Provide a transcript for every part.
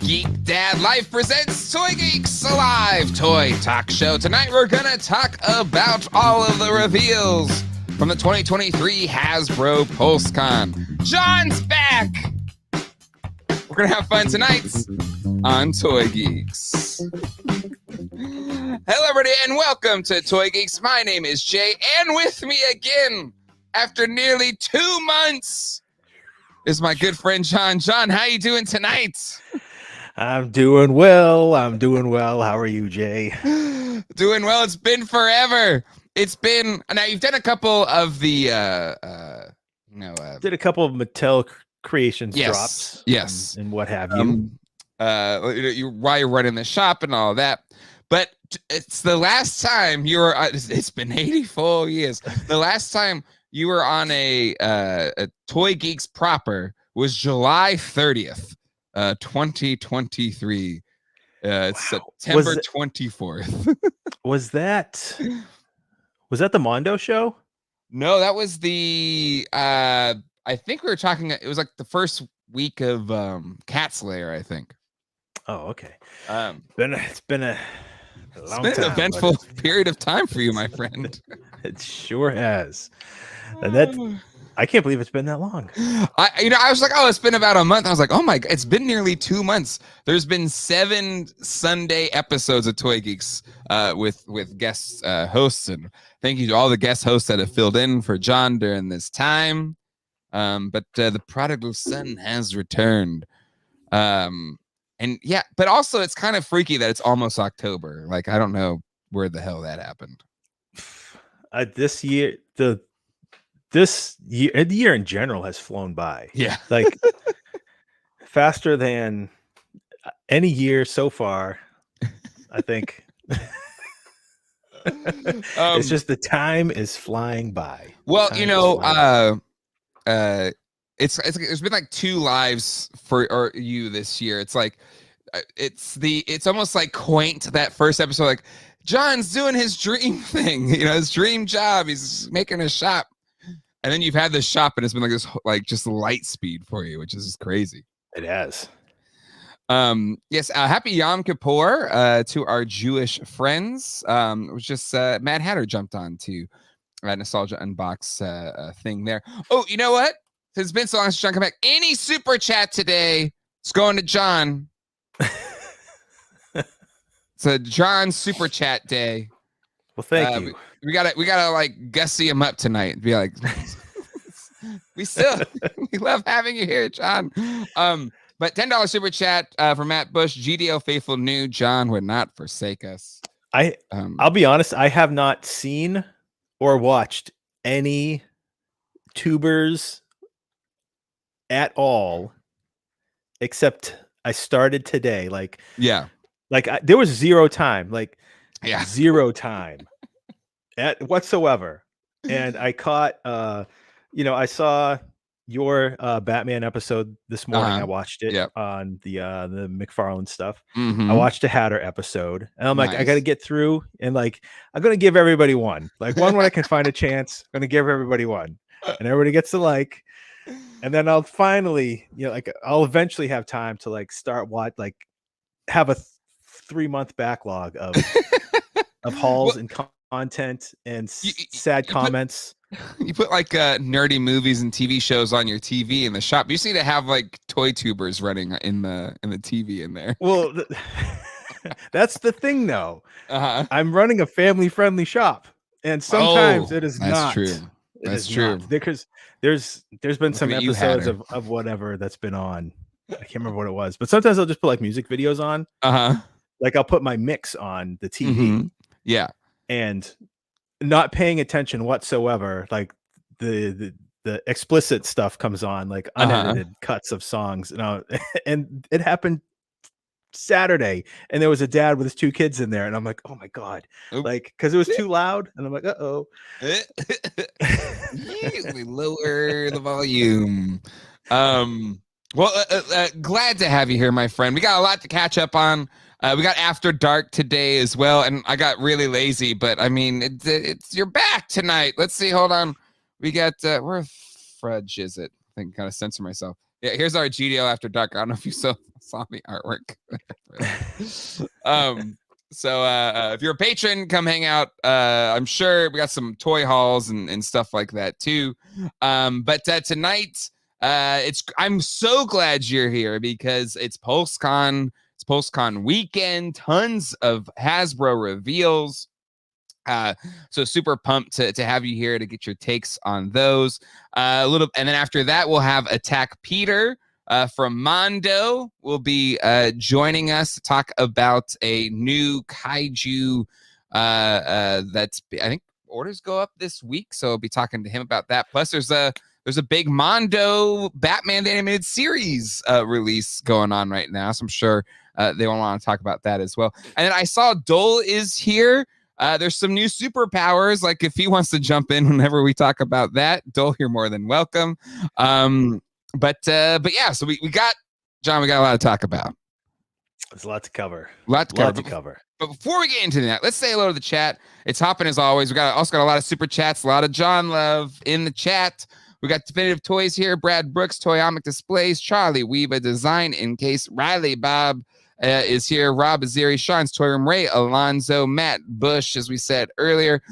Geek Dad Life presents Toy Geeks, a live toy talk show. Tonight we're gonna talk about all of the reveals from the 2023 Hasbro Pulsecon. John's back! We're gonna have fun tonight on Toy Geeks. Hello everybody and welcome to Toy Geeks. My name is Jay, and with me again, after nearly 2 months, is my good friend John. John, how you doing tonight? I'm doing well. How are you, Jay? Doing well. It's been forever. It's been, now you've done a couple of the Did a couple of Mattel Creations yes, drops, yes, and what have you. While you're running the shop and all that, but it's the last time you were. It's been 80 full years. The last time you were on a Toy Geeks proper was July 30th, 2023. It's Wow. September 24th. Was that the Mondo show? No, that was the I think we were talking, it was like the first week of Cat Slayer, I think. Oh, okay. It's been a long an time, eventful period of time for you, my friend. It sure has. And I can't believe it's been that long. I was like, oh, it's been about a month. I was like, oh my God, it's been nearly 2 months. There's been 7 Sunday episodes of Toy Geeks with guest hosts, and thank you to all the guest hosts that have filled in for John during this time. But the prodigal son has returned. And yeah, but also it's kind of freaky that it's almost October. Like, I don't know where the hell that happened. This year, the year in general has flown by. Yeah, like faster than any year so far, I think. It's just the time is flying by. Well, it's there's been like 2 lives for you this year. It's like it's almost like quaint, that first episode, like John's doing his dream thing, his dream job. He's making a shop, and then you've had this shop, and it's been like this, like just light speed for you, which is just crazy. It has. Yes. Happy Yom Kippur to our Jewish friends. It was just Mad Hatter jumped on to Nostalgia Unbox thing there. Oh, you know what? It's been so long since John come back. Any super chat today, it's going to John. It's a John super chat day. Well, thank you. We gotta like gussy him up tonight. Be like, we love having you here, John. But $10 super chat from Matt Bush. GDO faithful knew John would not forsake us. I'll be honest, I have not seen or watched any tubers at all, except I started today. There was zero time, zero time at whatsoever. And I caught, I saw your Batman episode this morning. I watched it on the McFarlane stuff. Mm-hmm. I watched a Hatter episode, and I'm like, I got to get through, and like, I'm gonna give everybody one when I can find a chance. I'm gonna give everybody one, and everybody gets to like, and then I'll finally, I'll eventually have time to start have a 3-month backlog of hauls and content and sad comments. You put nerdy movies and TV shows on your TV in the shop. You just need to have toy tubers running in the TV in there. Well, that's the thing though. I'm running a family-friendly shop, and sometimes it is not. True. That's true. Because there's been some episodes of whatever that's been on. I can't remember what it was, but sometimes I'll just put music videos on. I'll put my mix on the TV. Mm-hmm. Yeah. And not paying attention whatsoever. The explicit stuff comes on, unedited cuts of songs. And it happened Saturday, and there was a dad with his 2 kids in there, and I'm like, oh my God. Because it was too loud, and I'm like, uh-oh. We lower the volume. Well, glad to have you here, my friend. We got a lot to catch up on. We got After Dark today as well, and I got really lazy, but I mean, it's you're back tonight. Let's see. Hold on. We got where fudge is it? I think kind of censor myself. Yeah, here's our GDO After Dark. I don't know if you saw the artwork. So if you're a patron, come hang out. I'm sure we got some toy hauls and stuff like that too. But tonight, I'm so glad you're here because it's Pulsecon. It's Pulsecon weekend. Tons of Hasbro reveals. So super pumped to have you here to get your takes on those. And then after that, we'll have Attack Peter from Mondo will be joining us to talk about a new kaiju that's, I think orders go up this week, so I'll be talking to him about that. Plus, there's a big Mondo Batman animated series release going on right now, so I'm sure they will want to talk about that as well. And then I saw Dole is here. There's some new superpowers. Like if he wants to jump in whenever we talk about that, Dole, you're more than welcome. But yeah, so we got John. We got a lot to talk about. There's a lot to cover. But before we get into that, let's say hello to the chat. It's hopping as always. We also got a lot of super chats, a lot of John love in the chat. We got Definitive Toys here, Brad Brooks, Toyomic Displays, Charlie Weeba Design in Case, Riley Bob is here, Rob Aziri, Sean's Toy Room, Ray Alonzo, Matt Bush, as we said earlier,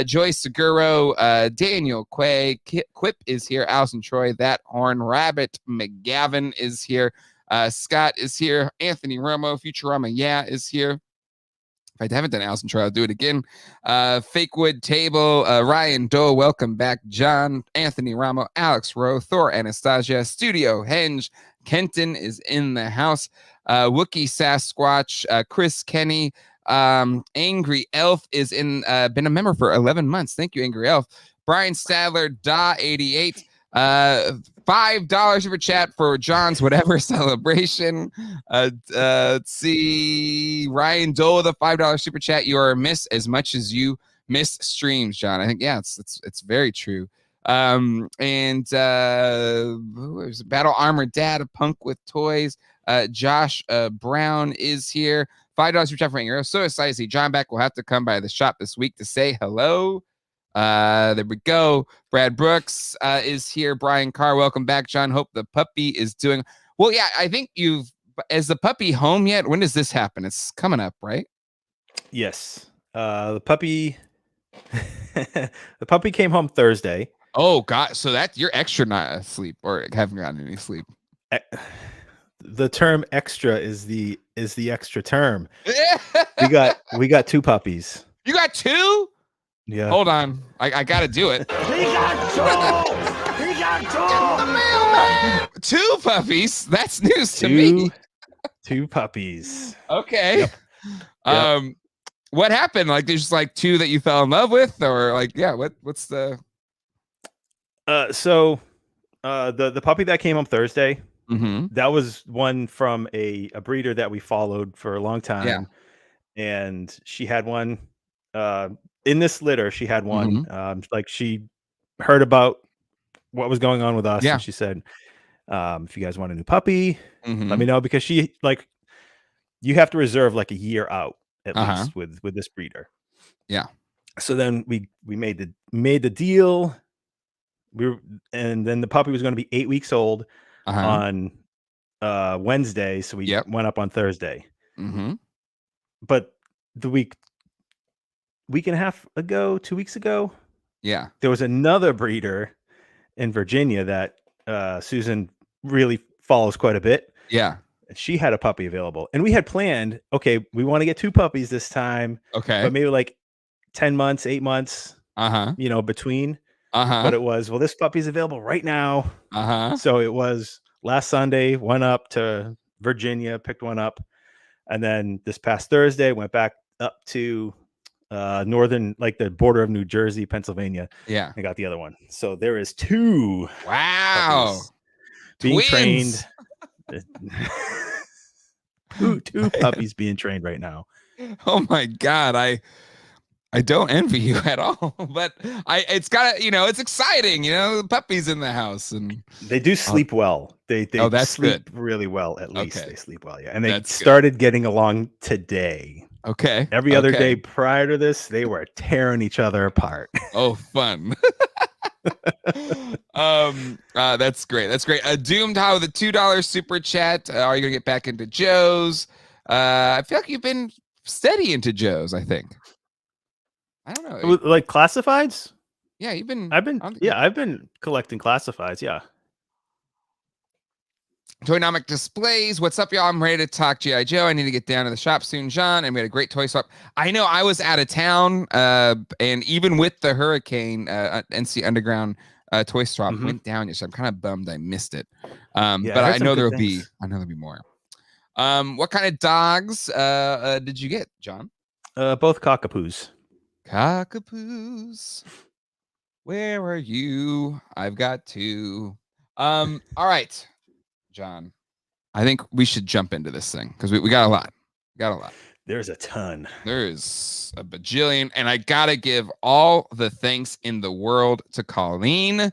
Joyce Seguro, Daniel Quay, Quip is here, Allison Troy, That Horn, Rabbit McGavin is here, Scott is here, Anthony Romo, Futurama, is here. If I haven't done Allison Troy, I'll do it again. Fake Wood Table, Ryan Doe, welcome back. John, Anthony Ramo, Alex Rowe, Thor Anastasia, Studio Henge, Kenton is in the house. Wookie Sasquatch, Chris Kenny, Angry Elf is been a member for 11 months. Thank you, Angry Elf. Brian Stadler, Da88, $5 super chat for John's whatever celebration. Let's see, Ryan Dole, the $5 super chat. You are miss as much as you miss streams, John. I think it's very true. And who's Battle Armor Dad, a punk with toys. Josh Brown is here. $5 super chat for Angry. So excited to see John back. We'll have to come by the shop this week to say hello. There we go. Brad Brooks is here. Brian Carr, welcome back, John. Hope the puppy is doing well. Yeah, I think is the puppy home yet? When does this happen? It's coming up, right? Yes. The puppy the puppy came home Thursday. Oh God. So that you're extra not asleep or haven't gotten any sleep. The term extra is the extra term. we got 2 puppies. You got 2? Yeah. Hold on. I got to do it. He got 2! He got 2! 2 puppies. That's news to me. 2 puppies. Okay. Yep. What happened? Like there's just like 2 that you fell in love with, or like, yeah, what's the so the puppy that came home Thursday, that was one from a breeder that we followed for a long time. Yeah. And she had one in this litter. She had one. Like she heard about what was going on with us. Yeah. And she said, if you guys want a new puppy, let me know, because she you have to reserve like a year out at least with this breeder. Yeah. So then we made the deal. And then the puppy was going to be 8 weeks old on Wednesday. So we went up on Thursday. But the week and a half ago, 2 weeks ago, there was another breeder in Virginia that Susan really follows quite a bit. Yeah. She had a puppy available, and we had planned, okay, we want to get 2 puppies this time. Okay. But maybe like 10 months, 8 months, between. But it was, well, this puppy's available right now. So it was last Sunday, went up to Virginia, picked one up. And then this past Thursday, went back up to northern, like the border of New Jersey, Pennsylvania. Yeah. I got the other one. So there is 2. Wow. Being Twins. trained. two puppies being trained right now. Oh my God. I don't envy you at all, but it's it's exciting, puppies in the house, and they do sleep well. They that's sleep good. Really well. At least Okay. They sleep well. Yeah. And they That's started getting along today. Okay. Every other day prior to this, they were tearing each other apart. Oh, fun. That's great. That's great. Doomed How with a $2 super chat. Are you gonna get back into Joe's? I feel like you've been steady into Joe's. I think. I don't know. Like classifieds? Yeah, you've been. I've been collecting classifieds. Yeah. Toynomic Displays. What's up, y'all? I'm ready to talk G.I. Joe. I need to get down to the shop soon, John. And we had a great toy swap. I know I was out of town, and even with the hurricane, NC Underground toy swap went down. So I'm kind of bummed I missed it. But I know there'll be. I know there'll be more. What kind of dogs did you get, John? Both cockapoos. Cockapoos. Where are you? I've got two. All right. John, I think we should jump into this thing because we got a lot. There's a ton. There's a bajillion. And I got to give all the thanks in the world to Colleen,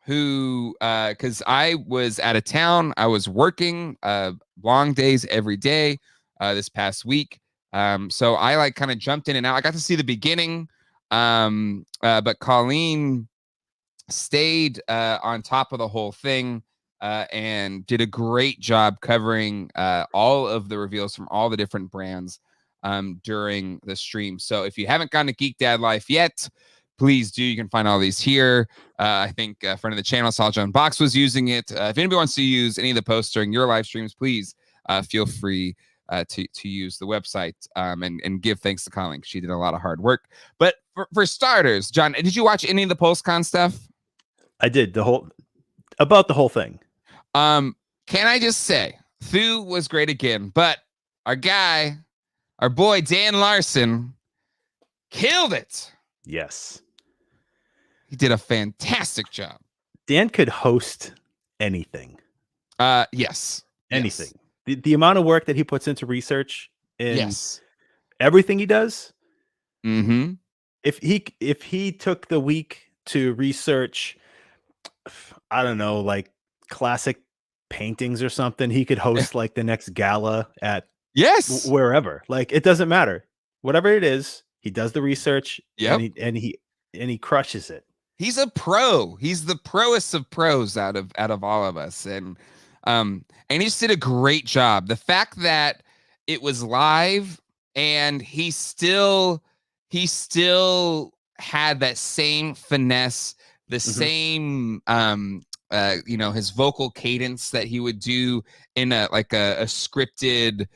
who, because I was out of town. I was working long days every day this past week. So I like kind of jumped in and out. I got to see the beginning. But Colleen stayed on top of the whole thing. And did a great job covering all of the reveals from all the different brands during the stream. So if you haven't gone to Geek Dad Life yet, please do. You can find all these here. I think a friend of the channel, Sal John Box, was using it. If anybody wants to use any of the posts during your live streams, please feel free to use the website and give thanks to Colleen. She did a lot of hard work. But for starters, John, did you watch any of the Pulsecon stuff? I did about the whole thing. Can I just say, Thu was great again, but our boy Dan Larson killed it. Yes. He did a fantastic job. Dan could host anything. Yes. Anything. Yes. The amount of work that he puts into research and everything he does. Mm-hmm. If he took the week to research, I don't know, like classic paintings or something, he could host like the next gala at wherever. Like it doesn't matter, whatever it is, he does the research. And he crushes it. He's a pro. He's the proest of pros out of all of us, and he just did a great job. The fact that it was live and he still had that same finesse, the same his vocal cadence that he would do in a scripted,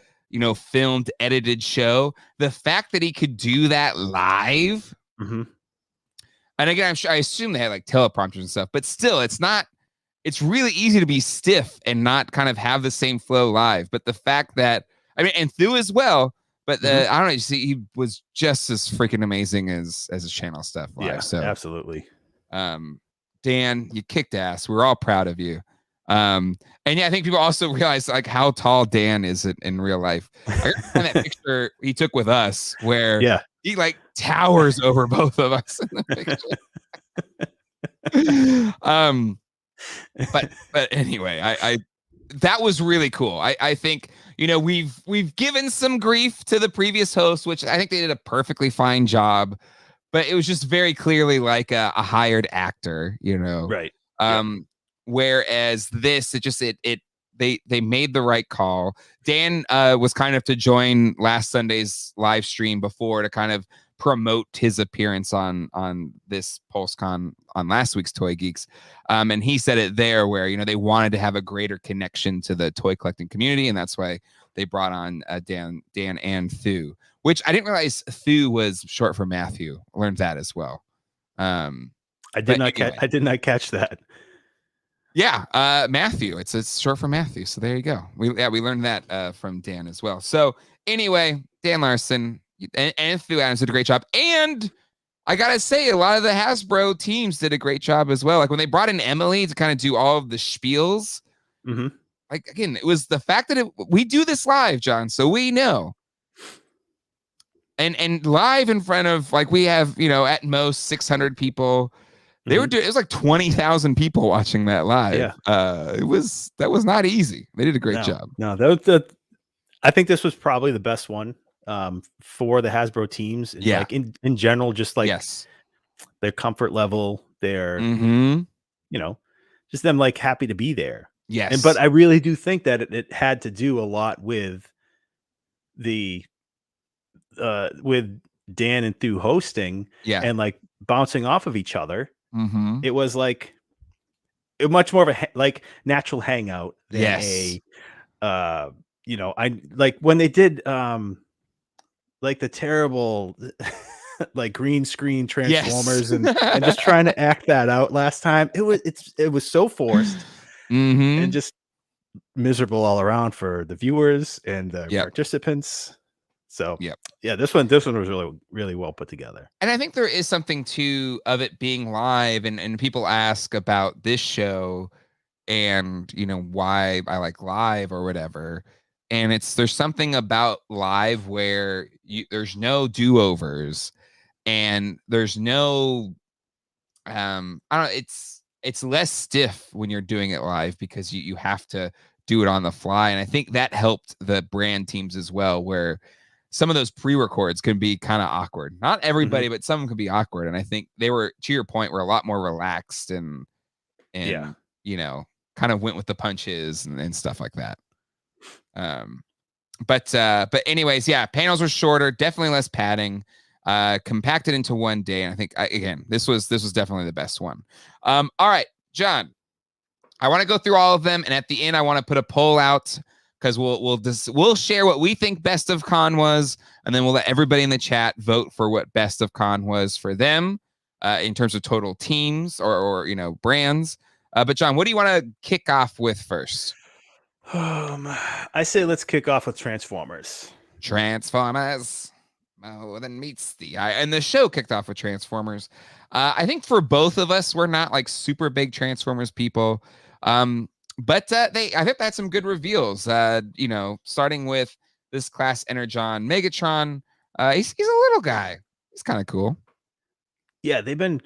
filmed, edited show. The fact that he could do that live, and again, I assume they had like teleprompters and stuff, but still, it's really easy to be stiff and not kind of have the same flow live. But the fact that, and Thu as well, but I don't know, you see, he was just as freaking amazing as his channel stuff live. Yeah, so absolutely. Dan, you kicked ass. We're all proud of you. And yeah, I think people also realize like how tall Dan is in real life. I got that picture he took with us where he like towers over both of us in the picture. But anyway, I that was really cool. I think, we've given some grief to the previous host, which I think they did a perfectly fine job. But it was just very clearly like a hired actor, Right. Whereas this, they made the right call. Dan was kind of to join last Sunday's live stream before to kind of promote his appearance on this Pulsecon on last week's Toy Geeks. And he said it there where, they wanted to have a greater connection to the toy collecting community. And that's why they brought on Dan and Thu. Which I didn't realize Thu was short for Matthew. I learned that as well. I did not catch that. Yeah, Matthew. It's short for Matthew. So there you go. We learned that from Dan as well. So anyway, Dan Larson and Thu Adams did a great job. And I gotta say, a lot of the Hasbro teams did a great job as well. Like when they brought in Emily to kind of do all of the spiels. Like again, it was the fact that we do this live, John. So we know. And live in front of, like, we have, at most 600 people. They were doing, it was like 20,000 people watching that live. Yeah. That was not easy. They did a great job. No, I think this was probably the best one for the Hasbro teams. And like in general, just like their comfort level, They're, Mm-hmm. you know, just them like happy to be there. Yes. But I really do think that it had to do a lot with the with Dan and Thu hosting Yeah. and like bouncing off of each other. Mm-hmm. It was like much more of a like natural hangout than Yes. I like when they did like the terrible like green screen Transformers Yes. and just trying to act that out last time. It was so forced Mm-hmm. and just miserable all around for the viewers and the Yep. participants. So Yep. yeah, this one was really, really well put together. And I think there is something too of it being live, and people ask about this show and why I like live or whatever. And there's something about live where there's no do-overs and there's no I don't know, it's less stiff when you're doing it live because you have to do it on the fly. And I think that helped the brand teams as well, where some of those pre-records can be kind of awkward. Not everybody, but some can be awkward. And I think they were, to your point, were a lot more relaxed and Yeah. kind of went with the punches and stuff like that. But anyways, yeah, panels were shorter, definitely less padding, compacted into one day. And I think again, this was definitely the best one. All right, John, I want to go through all of them, and at the end, I want to put a poll out because we'll share what we think best of con was, and then we'll let everybody in the chat vote for what best of con was for them in terms of total teams or brands. But John, what do you want to kick off with first? I say let's kick off with Transformers. Transformers more than meets the eye. And the show kicked off with Transformers. I think for both of us, we're not like super big Transformers people. But I think that's some good reveals. Starting with this class Energon Megatron. He's a little guy. He's kind of cool. Yeah, they've been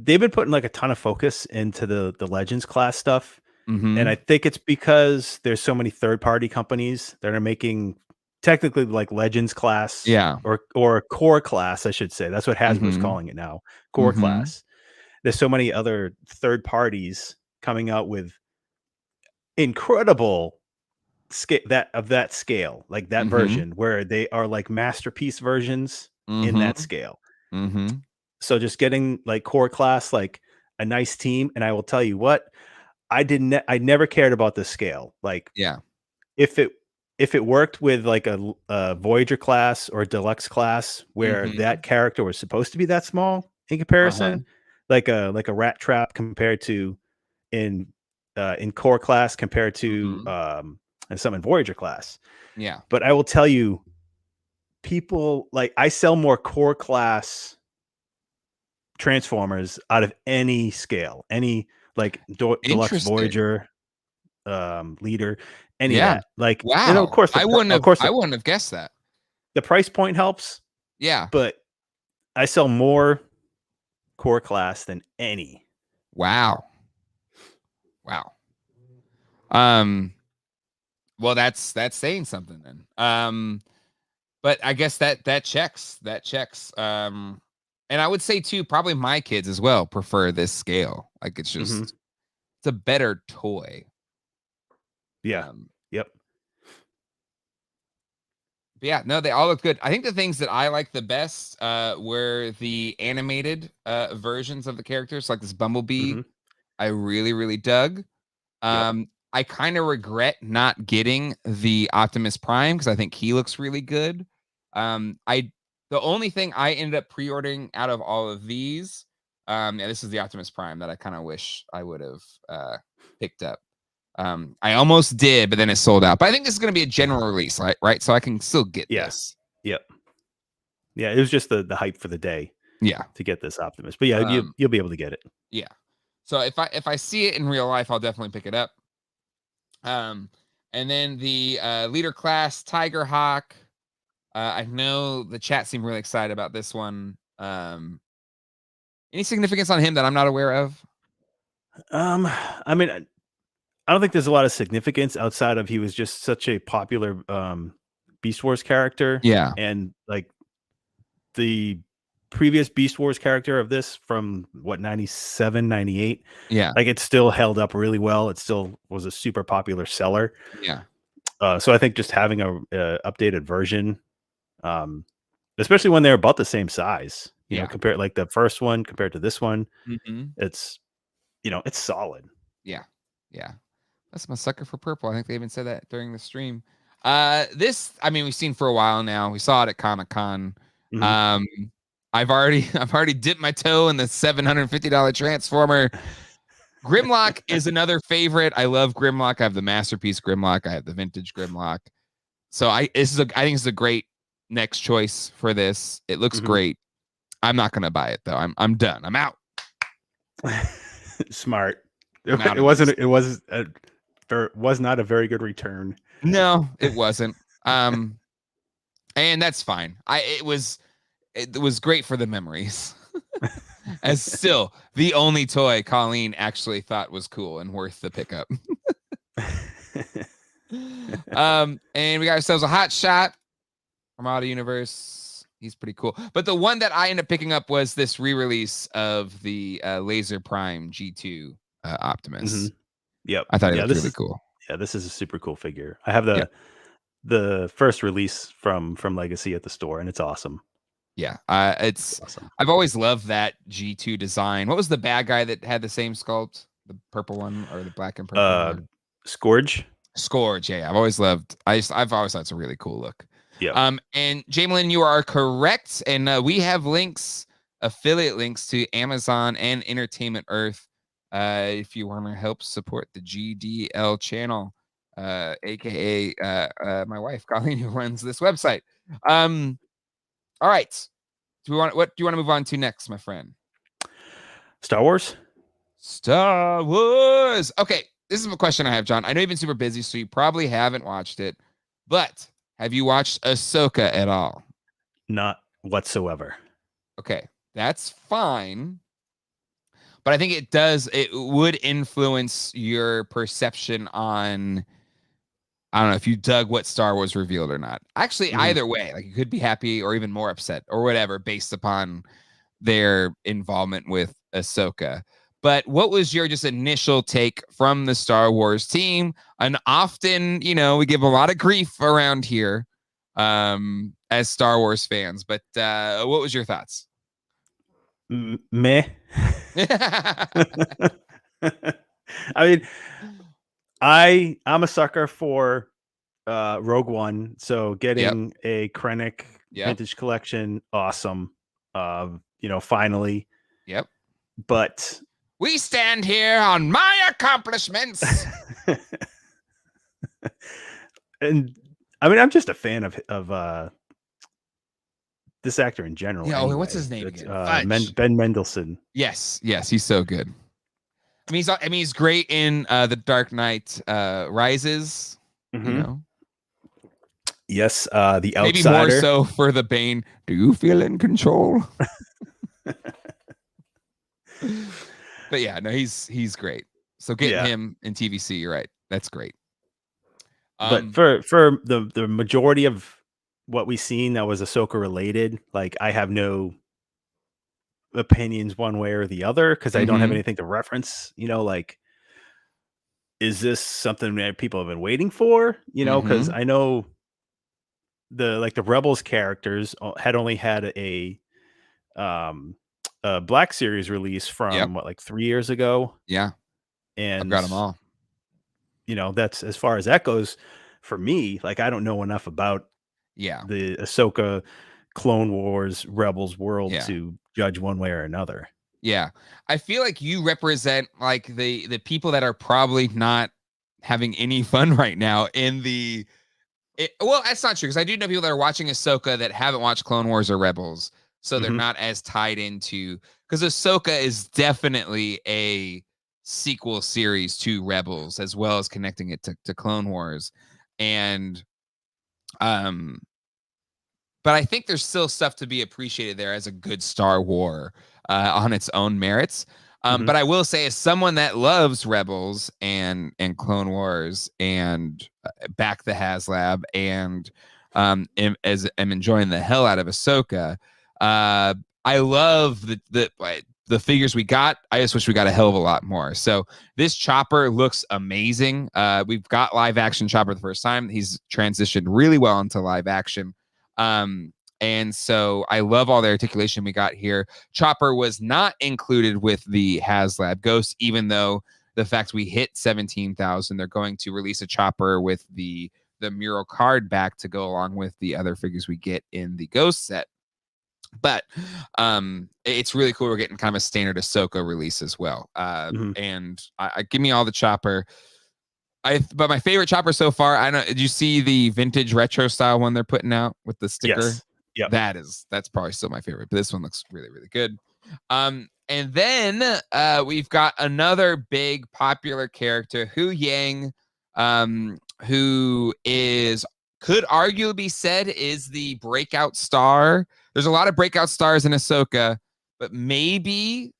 putting like a ton of focus into the Legends class stuff. Mm-hmm. And I think it's because there's so many third-party companies that are making technically like Legends class, or core class, I should say. That's what Hasbro's calling it now, core class. There's so many other third parties coming out with incredible that scale, like that version where they are like masterpiece versions in that scale. So just getting like core class, like a nice team, and I will tell you what. I never cared about the scale. Like, if it worked with like a Voyager class or a deluxe class where that character was supposed to be that small in comparison, like a Rat Trap compared to in core class compared to some in Voyager class. Yeah. But I will tell you, people like I sell more core class Transformers out of any scale, any like deluxe Voyager leader, any of that. Like, wow. Of course, I wouldn't have guessed that. The price point helps. Yeah. But I sell more core class than any. Wow. Well, that's saying something then. But I guess that checks. And I would say too, probably my kids as well prefer this scale. Like it's just it's a better toy. Yeah. Yep. But yeah, no, they all look good. I think the things that I like the best were the animated versions of the characters, like this Bumblebee. I really, really dug. I kind of regret not getting the Optimus Prime because I think he looks really good. The only thing I ended up pre-ordering out of all of these, this is the Optimus Prime that I kind of wish I would have picked up. I almost did, but then it sold out. But I think this is going to be a general release, right? So I can still get this. Yep. Yeah, it was just the hype for the day. Yeah, to get this Optimus. But yeah, you'll be able to get it. Yeah. So if I see it in real life, I'll definitely pick it up. And then the leader class Tiger Hawk. I know the chat seemed really excited about this one. Any significance on him that I'm not aware of? I mean, I don't think there's a lot of significance outside of he was just such a popular Beast Wars character. Yeah. And like the previous Beast Wars character of this from 97, 98. Yeah. Like it still held up really well. It still was a super popular seller. Yeah. So I think just having a updated version, especially when they're about the same size, you know, compared like the first one compared to this one, it's, you know, it's solid. Yeah. That's my sucker for purple. I think they even said that during the stream. This, I mean, we've seen for a while now. We saw it at Comic-Con. I've already dipped my toe in the $750 Transformer. Grimlock is another favorite. I love Grimlock. I have the Masterpiece Grimlock. I have the Vintage Grimlock. So I think it's a great next choice for this. It looks great. I'm not gonna buy it though. I'm done. I'm out. Smart. It was not a very good return. No, it wasn't. And that's fine. It was great for the memories. As still the only toy Colleen actually thought was cool and worth the pickup. And we got ourselves a Hot Shot from Auto Universe. He's pretty cool. But the one that I ended up picking up was this re-release of the Laser Prime G2 Optimus. Yep. I thought it looked really cool. Yeah, this is a super cool figure. I have the first release from Legacy at the store, and it's awesome. Yeah, it's awesome. I've always loved that G2 design. What was the bad guy that had the same sculpt? The purple one or the black and purple one? Scourge. Yeah. I've always loved. I've always thought it's a really cool look. Yeah. And Jamelin, you are correct, and we have links, affiliate links to Amazon and Entertainment Earth. If you want to help support the GDL channel, aka my wife Colleen, who runs this website. All right. What do you want to move on to next, my friend? Star Wars. Okay, this is a question I have, John. I know you've been super busy, so you probably haven't watched it, but have you watched Ahsoka at all? Not whatsoever. Okay, that's fine. But I think it would influence your perception on, I don't know if you dug what Star Wars revealed or not. Actually, either way, like you could be happy or even more upset or whatever based upon their involvement with Ahsoka. But what was your just initial take from the Star Wars team? And often, you know, we give a lot of grief around here as Star Wars fans. But what was your thoughts? Meh. I mean, I'm a sucker for Rogue One, so getting a Krennic vintage collection, awesome. You know, finally. Yep. But we stand here on my accomplishments. And I mean, I'm just a fan of this actor in general. Yeah, anyway. What's his name again? Ben Mendelsohn. Yes, he's so good. I mean, he's great in The Dark Knight Rises. You know. Yes, the Outsider. Maybe more so for the Bane. Do you feel in control? But yeah, no, he's great. So getting him in TVC, you're right. That's great. But for the majority of what we've seen that was Ahsoka related, like I have no opinions one way or the other because I don't have anything to reference. You know, like, is this something that people have been waiting for? You know, because I know the Rebels characters had only had a Black Series release from like 3 years ago. Yeah, and I've got them all. You know, that's as far as that goes for me. Like, I don't know enough about the Ahsoka Clone Wars Rebels world to judge one way or another. Yeah, I feel like you represent like the people that are probably not having any fun right now in the. Well, that's not true because I do know people that are watching Ahsoka that haven't watched Clone Wars or Rebels, so they're not as tied into, because Ahsoka is definitely a sequel series to Rebels as well as connecting it to Clone Wars, and but I think there's still stuff to be appreciated there as a good Star War on its own merits. But I will say, as someone that loves Rebels and Clone Wars and back the HasLab and am enjoying the hell out of Ahsoka, I love the figures we got. I just wish we got a hell of a lot more. So this Chopper looks amazing. We've got live action Chopper the first time. He's transitioned really well into live action. And so I love all the articulation we got here. Chopper was not included with the HasLab Ghost, even though the fact we hit 17,000, they're going to release a Chopper with the mural card back to go along with the other figures we get in the Ghost set. But it's really cool. We're getting kind of a standard Ahsoka release as well. And I give me all the Chopper. But my favorite Chopper so far, I don't. Did you see the vintage retro style one they're putting out with the sticker? Yes. Yep. That's probably still my favorite. But this one looks really, really good. And then we've got another big popular character, Hu Yang, who could arguably be said is the breakout star. There's a lot of breakout stars in Ahsoka, but maybe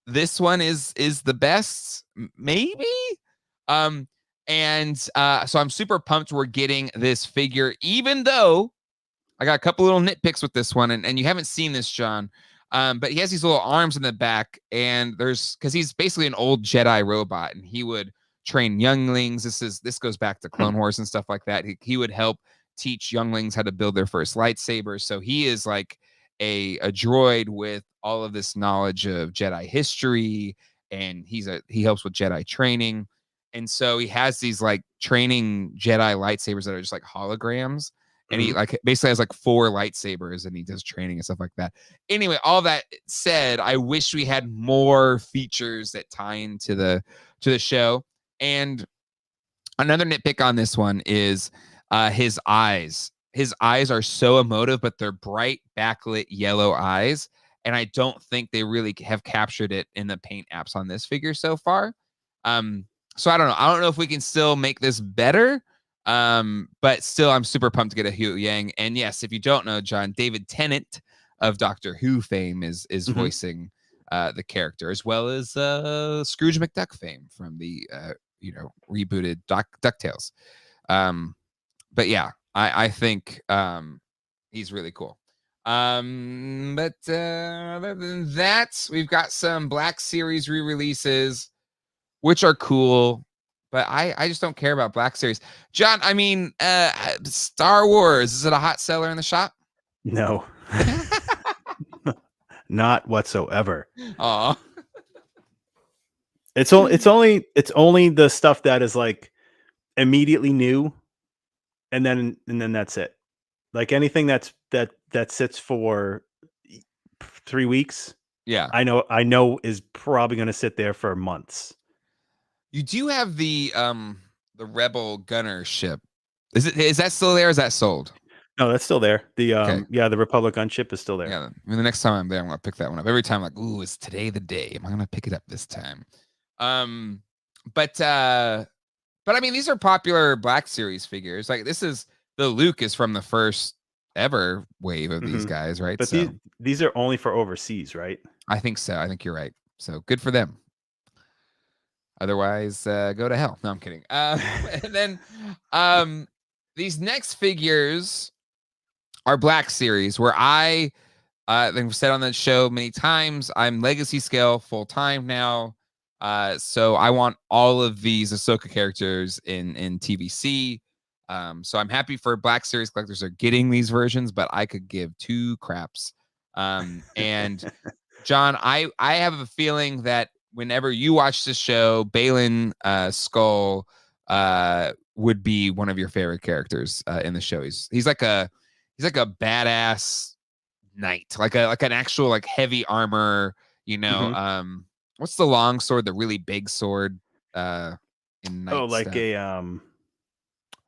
this one is the best. Maybe. So I'm super pumped we're getting this figure, even though I got a couple little nitpicks with this one, and you haven't seen this, John. But he has these little arms in the back, and because he's basically an old Jedi robot, and he would train younglings. This goes back to Clone Wars and stuff like that. He would help teach younglings how to build their first lightsabers. So he is like a droid with all of this knowledge of Jedi history, and he helps with Jedi training. And so he has these like training Jedi lightsabers that are just like holograms. And he like basically has like 4 lightsabers, and he does training and stuff like that. Anyway, all that said, I wish we had more features that tie into the show. And another nitpick on this one is his eyes. His eyes are so emotive, but they're bright backlit yellow eyes. And I don't think they really have captured it in the paint apps on this figure so far. So I don't know. I don't know if we can still make this better. But still, I'm super pumped to get a Hu Yang. And yes, if you don't know, John, David Tennant of Doctor Who fame is voicing the character, as well as Scrooge McDuck fame from the rebooted DuckTales. But yeah, I think he's really cool. But other than that, we've got some Black Series re-releases, which are cool. But I just don't care about Black Series. John, I mean, Star Wars, is it a hot seller in the shop? No. Not whatsoever. Oh. It's only the stuff that is like immediately new, and then that's it. Like anything that sits for 3 weeks. Yeah. I know is probably going to sit there for months. You do have the Rebel gunner ship. Is that still there? Or is that sold? No, that's still there. The the Republic gunship is still there. Yeah. I mean, the next time I'm there, I'm gonna pick that one up. Every time, I'm like, ooh, is today the day? Am I gonna pick it up this time? But I mean, these are popular Black Series figures. Like the Luke is from the first ever wave of these guys, right? But these are only for overseas, right? I think so. I think you're right. So good for them. Otherwise, go to hell. No, I'm kidding. And then these next figures are Black Series, where I think I've said on the show many times, I'm legacy scale full time now. So I want all of these Ahsoka characters in TVC. So I'm happy for Black Series collectors are getting these versions, but I could give 2 craps. And John, I have a feeling that whenever you watch the show, Balin Skull would be one of your favorite characters in the show. He's like a badass knight, like an actual like heavy armor. What's the long sword? The really big sword in knight like stuff?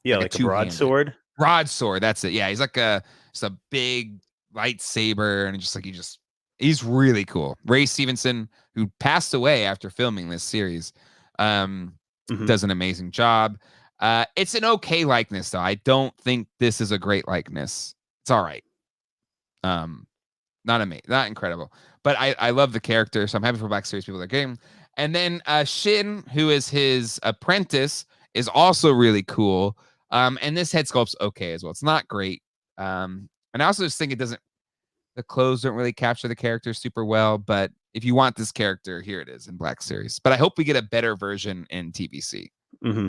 like a broadsword. Broadsword, that's it. Yeah, he's like a big lightsaber, and he's really cool. Ray Stevenson, who passed away after filming this series, does an amazing job. It's an okay likeness, though. I don't think this is a great likeness. It's all right. Not amazing, not incredible, but I love the character, so I'm happy for Black Series people that game. And then Shin, who is his apprentice, is also really cool. And this head sculpt's okay as well. It's not great. And I also just think The clothes don't really capture the character super well, but if you want this character, here it is in Black Series. But I hope we get a better version in TBC. Mm-hmm.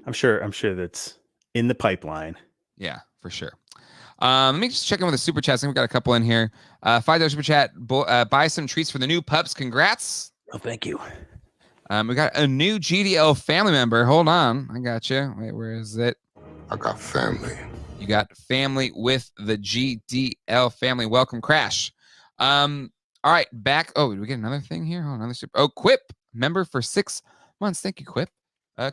I'm sure that's in the pipeline. Yeah, for sure. Let me just check in with the super chats. I think we've got a couple in here. $5 super chat. Buy some treats for the new pups. Congrats. Oh, thank you. We got a new GDL family member. Hold on. I got you. Wait, where is it? I got family. You got family with the GDL family. Welcome, Crash. All right, back. Oh, did we get another thing here? Oh, another super. Oh, Quip, member for 6 months. Thank you, Quip.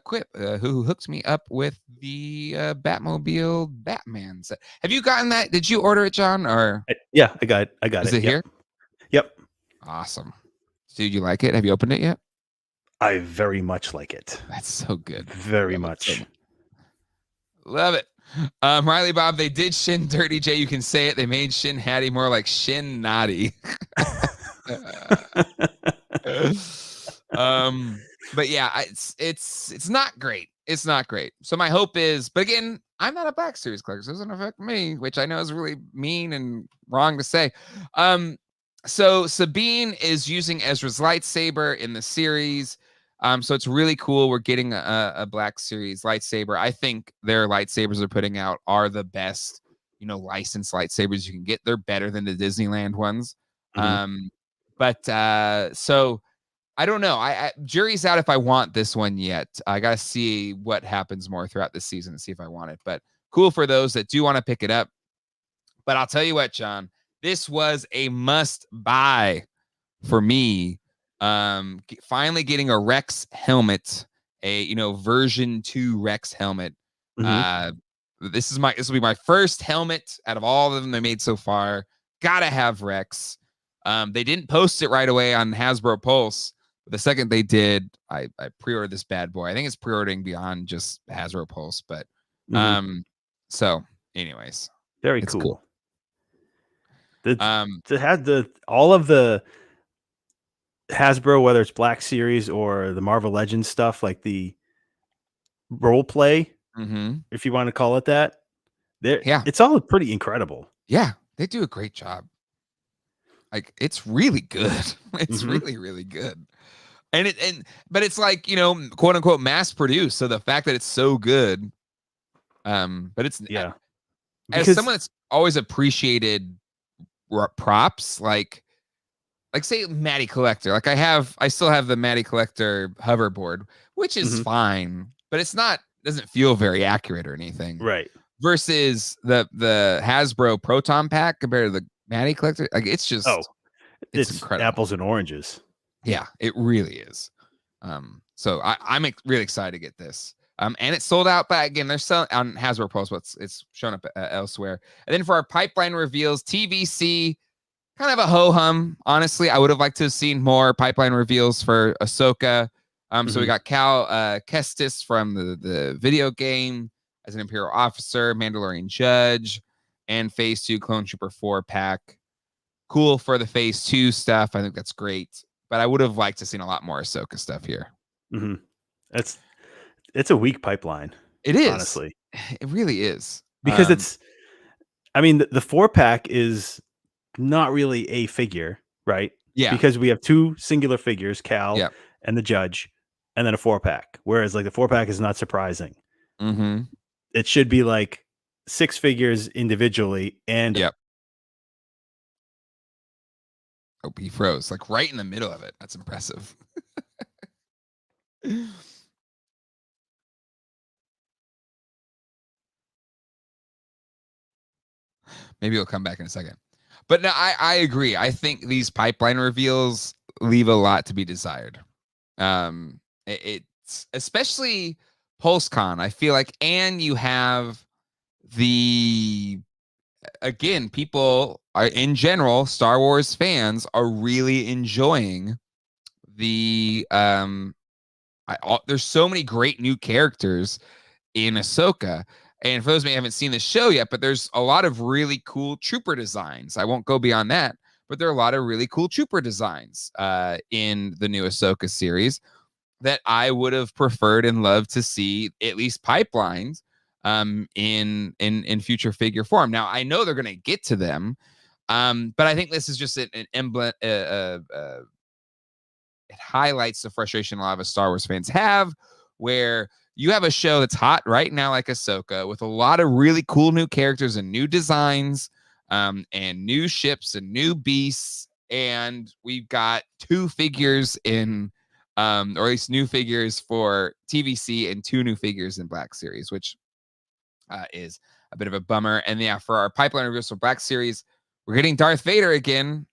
Quip, who hooked me up with the Batmobile Batman set. Have you gotten that? Did you order it, John? Or yeah, I got it. Is it here? Yep. Awesome. Dude, you like it? Have you opened it yet? I very much like it. That's so good. Very much. Love it. Riley Bob, they did Shin Dirty J. You can say it. They made Shin Hattie more like Shin Naughty. But yeah, it's not great. It's not great. So my hope is, but again, I'm not a Black Series collector, so it doesn't affect me, which I know is really mean and wrong to say. So Sabine is using Ezra's lightsaber in the series. So it's really cool. We're getting a Black Series lightsaber. I think their lightsabers they're putting out are the best, licensed lightsabers you can get. They're better than the Disneyland ones. Mm-hmm. So I don't know. I jury's out if I want this one yet. I got to see what happens more throughout the season and see if I want it. But cool for those that do want to pick it up. But I'll tell you what, John, this was a must buy for me. Finally getting a Rex helmet, a version 2 Rex helmet. Mm-hmm. This will be my first helmet out of all of them they made so far. Gotta have Rex. They didn't post it right away on Hasbro Pulse. But the second they did, I pre-ordered this bad boy. I think it's pre-ordering beyond just Hasbro Pulse, but so anyways, very it's cool. Cool. To have all of the Hasbro, whether it's Black Series or the Marvel Legends stuff, like the role play, if you want to call it that, it's all pretty incredible. Yeah, they do a great job. Like, it's really good. It's really, really good. But it's like, quote unquote mass produced. So the fact that it's so good, but it's as someone that's always appreciated props, like say Matty Collector. Like I still have the Matty Collector hoverboard, which is fine, but doesn't feel very accurate or anything. Right. Versus the Hasbro Proton Pack compared to the Matty Collector. Like it's just it's incredible. Apples and oranges. Yeah, it really is. So I'm really excited to get this. And it's sold out, but again, they're selling on Hasbro Pulse, but it's shown up elsewhere. And then for our pipeline reveals, TBC, kind of a ho-hum. Honestly, I would have liked to have seen more pipeline reveals for Ahsoka. So we got Cal Kestis from the video game as an Imperial officer, Mandalorian judge, and Phase 2 Clone Trooper 4 pack. Cool for the Phase 2 stuff. I think that's great. But I would have liked to seen a lot more Ahsoka stuff here. It's a weak pipeline. It is. Honestly. It really is. Because the 4-pack is not really a figure, right? Yeah. Because we have 2 singular figures, Cal and the judge, and then a 4-pack. Whereas like the 4-pack is not surprising. It should be like 6 figures individually and Oh, he froze like right in the middle of it. That's impressive. Maybe he'll come back in a second. But no, I agree. I think these pipeline reveals leave a lot to be desired. It's especially Pulsecon. I feel like, and you have people are in general, Star Wars fans are really enjoying the there's so many great new characters in Ahsoka. And for those who haven't seen the show yet, but there's a lot of really cool trooper designs. I won't go beyond that, but there are a lot of really cool trooper designs in the new Ahsoka series that I would have preferred and loved to see at least pipelines. in future figure form. Now I know they're going to get to them, but I think this is just an emblem. It highlights the frustration a lot of us Star Wars fans have, where you have a show that's hot right now, like Ahsoka, with a lot of really cool new characters and new designs, and new ships and new beasts, and we've got 2 figures in, or at least new figures for TVC and 2 new figures in Black Series, which is a bit of a bummer. And yeah, for our pipeline reviews for Black Series, we're getting Darth Vader again,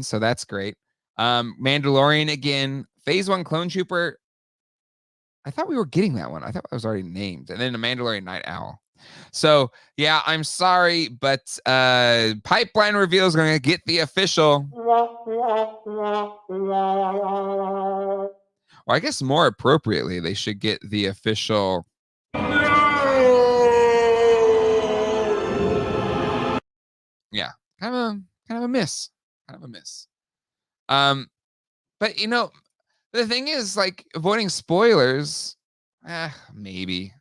so that's great. Mandalorian again, Phase 1 Clone Trooper. I thought we were getting that one. I thought that was already named. And then the Mandalorian Night Owl. So yeah, I'm sorry, but pipeline reveal is going to get the official. Or I guess more appropriately, they should get the official. Yeah, kind of a miss. But you know, the thing is, like, avoiding spoilers, maybe.